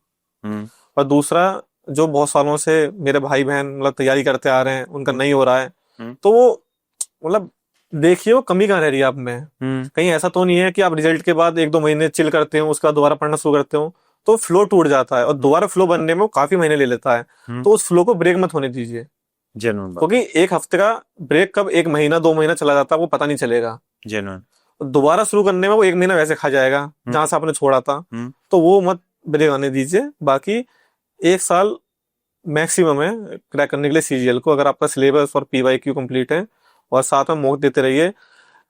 और दूसरा, जो बहुत सालों से मेरे भाई बहन मतलब तैयारी करते आ रहे हैं, उनका नहीं हो रहा है, तो वो मतलब देखिए वो कमी कहाँ रह रही है आप में। कहीं ऐसा तो नहीं है कि आप रिजल्ट के बाद 1-2 महीने चिल करते हो, उसके बाद दोबारा पढ़ना शुरू करते हो तो फ्लो टूट जाता है, और दोबारा फ्लो बनने में वो काफी महीने ले लेता है। तो उस फ्लो को ब्रेक मत होने दीजिए, क्योंकि एक हफ्ते का ब्रेक कब 1 महीना 2 महीना चला जाता है वो पता नहीं चलेगा। दोबारा शुरू करने में वो 1 महीना वैसे खा जाएगा जहां से आपने छोड़ा था, तो वो मत ब्रेक आने दीजिए। बाकी 1 साल मैक्सिमम है क्रैक करने के लिए CGL को, अगर आपका सिलेबस और PYQ कंप्लीट है, और साथ में मॉक देते रहिए।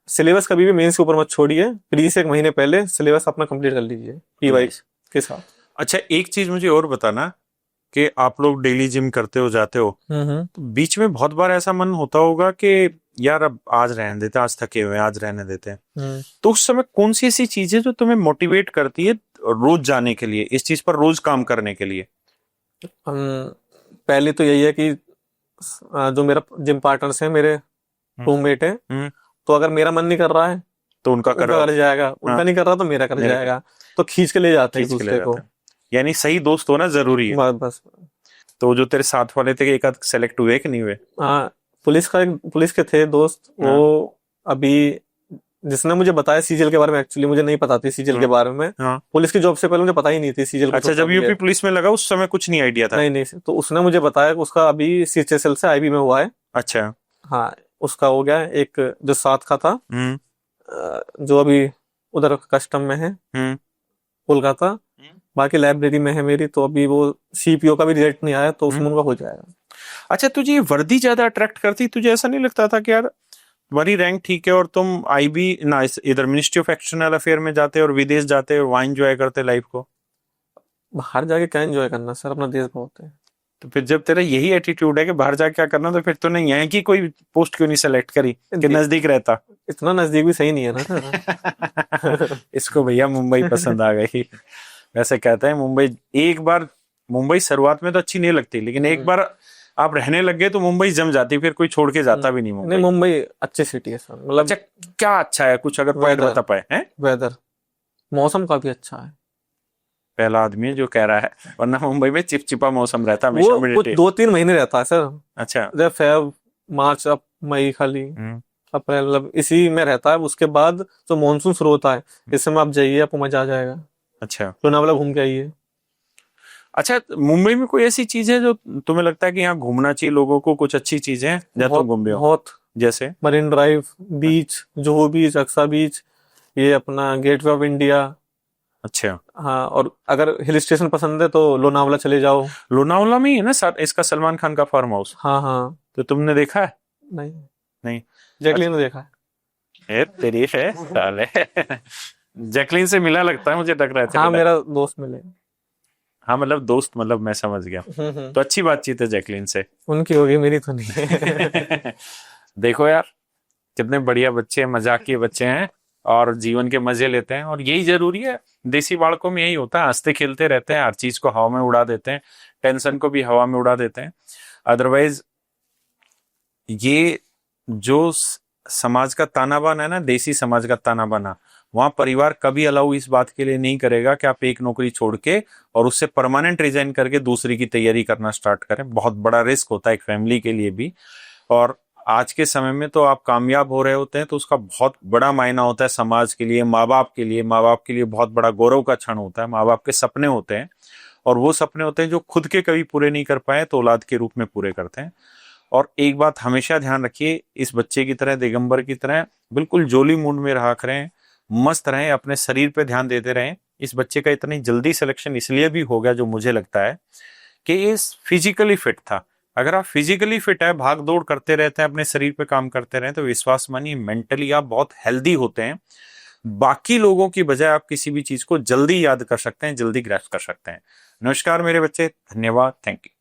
सिलेबस कभी भी मेंस के ऊपर मत छोड़िए, प्री से 1 महीने पहले सिलेबस अपना कंप्लीट कर लीजिए PY के साथ। अच्छा, एक चीज मुझे और बताना कि आप लोग डेली जिम करते हो, जाते हो, तो बीच में बहुत बार ऐसा मन होता होगा कि यार अब आज रहने देते हैं, आज थके हुए हैं, आज रहने देते हैं, तो उस समय कौन सी ऐसी चीजें जो तुम्हें मोटिवेट करती है रोज जाने के लिए, इस चीज पर रोज काम करने के लिए? पहले तो यही है कि जो मेरा जिम पार्टनर्स है, मेरे रूममेट है, तो अगर मेरा मन नहीं कर रहा है तो उनका कर जाएगा, उनका नहीं कर रहा तो मेरा कर जाएगा, तो खींच के ले जाते हैं दूसरे को। यानी सही दोस्त होना जरूरी है। बस। तो जो तेरे साथ वाले थे एक आध सेलेक्ट हुए कि नहीं हुए? पुलिस के थे दोस्त, वो अभी जिसने मुझे बताया CGL के बारे में, एक्चुअली मुझे नहीं पता थी CGL के बारे में। पुलिस की जॉब से पहले मुझे पता ही नहीं थी CGL। अच्छा, जब यूपी पुलिस में लगा उस समय कुछ नहीं आइडिया था? नहीं, तो उसने मुझे बताया कि उसका अभी CHSL से IB में हुआ है। अच्छा। हाँ, उसका हो गया। एक जो साथ का था, जो अभी उधर कस्टम में है कोलकाता, बाकी लाइब्रेरी में है मेरी, तो अभी वो CPO का भी रिजल्ट नहीं आया, तो उसमें उनका हो जाएगा। अच्छा, तुझे ये वर्दी ज्यादा अट्रैक्ट करती? तुझे ऐसा नहीं लगता था कि यार तुम्हारी रैंक ठीक है और तुम IB ना इधर मिनिस्ट्री ऑफ एक्सटर्नल अफेयर में जाते और विदेश जाते और वहां एंजॉय करते लाइफ को? बाहर जाके क्या एंजॉय करना सर, अपना देश बहुत है। तो फिर जब तेरा यही एटीट्यूड है कि बाहर जाके क्या करना, तो फिर तूने यहाँ की कोई पोस्ट क्यों नहीं सेलेक्ट करी कि नजदीक रहता? इतना नजदीक भी सही नहीं है ना। इसको भैया मुंबई पसंद आ गई। वैसे कहते हैं मुंबई, एक बार मुंबई शुरुआत में तो अच्छी नहीं लगती, लेकिन एक बार आप रहने लग गए तो मुंबई जम जाती, फिर कोई छोड़ के जाता भी नहीं मुंबई। नहीं, मुंबई अच्छी सिटी है सर, मतलब अच्छा, क्या अच्छा है कुछ अगर पॉइंट बता पाए हैं? वेदर, मौसम काफी अच्छा है। पहला आदमी है जो कह रहा है, वरना मुंबई में चिपचिपा मौसम रहता है वो हमेशा। कुछ 2-3 महीने रहता है सर। अच्छा। जब फेब, मार्च, अब मई खाली, अप्रैल, मतलब इसी में रहता है। उसके बाद तो मानसून शुरू होता है, इस समय आप जाइए, आपको मजा आ जाएगा। अच्छा, लोनावाला घूम के आइए। अच्छा, मुंबई में कोई ऐसी चीज है जो तुम्हें लगता है कि यहाँ घूमना चाहिए लोगों को, कुछ अच्छी चीजें हैं जहाँ तुम घूम हो? बहुत। जैसे मरीन ड्राइव, बीच, जुहू बीच, अक्सा बीच, ये अपना गेटवे ऑफ इंडिया। अच्छा। हाँ, और अगर हिल स्टेशन पसंद है तो लोनावाला चले जाओ। लोनावाला में ही है ना सर इसका सलमान खान का फार्म हाउस? हाँ हाँ। तो तुमने देखा है? नहीं नहीं। जैकलीन ने देखा है। तेरी है साले। जैकलीन से मिला लगता है मुझे, लग रहा है। हाँ, मेरा दोस्त मिले। हाँ मतलब दोस्त, मतलब मैं समझ गया। तो अच्छी बातचीत है जैकलीन से। उनकी होगी, मेरी तो नहीं है। देखो यार, कितने बढ़िया बच्चे हैं, मजाकिये बच्चे हैं और जीवन के मजे लेते हैं, और यही जरूरी है। देसी बालकों में यही होता है, हंसते खेलते रहते हैं, हर चीज को हवा में उड़ा देते हैं, टेंशन को भी हवा में उड़ा देते हैं। अदरवाइज ये जो समाज का ताना बाना है ना, देसी समाज का ताना बाना, वहां परिवार कभी अलाउ इस बात के लिए नहीं करेगा कि आप एक नौकरी छोड़ के और उससे परमानेंट रिजाइन करके दूसरी की तैयारी करना स्टार्ट करें। बहुत बड़ा रिस्क होता है एक फैमिली के लिए भी। और आज के समय में तो आप कामयाब हो रहे होते हैं तो उसका बहुत बड़ा मायना होता है समाज के लिए, माँ बाप के लिए। माँ बाप के लिए बहुत बड़ा गौरव का क्षण होता है। माँ बाप के सपने होते हैं, और वो सपने होते हैं जो खुद के कभी पूरे नहीं कर पाए तो औलाद के रूप में पूरे करते हैं। और एक बात हमेशा ध्यान रखिए, इस बच्चे की तरह, दिगंबर की तरह बिल्कुल जोली मूड में रहा करें, मस्त रहें, अपने शरीर पे ध्यान देते रहें। इस बच्चे का इतनी जल्दी सिलेक्शन इसलिए भी हो गया, जो मुझे लगता है कि ये फिजिकली फिट था। अगर आप फिजिकली फिट है, भाग दौड़ करते रहते हैं, अपने शरीर पे काम करते रहे, तो विश्वास मानिए मेंटली आप बहुत हेल्दी होते हैं। बाकी लोगों की बजाय आप किसी भी चीज को जल्दी याद कर सकते हैं, जल्दी ग्रैस्प कर सकते हैं। नमस्कार मेरे बच्चे, धन्यवाद, थैंक यू।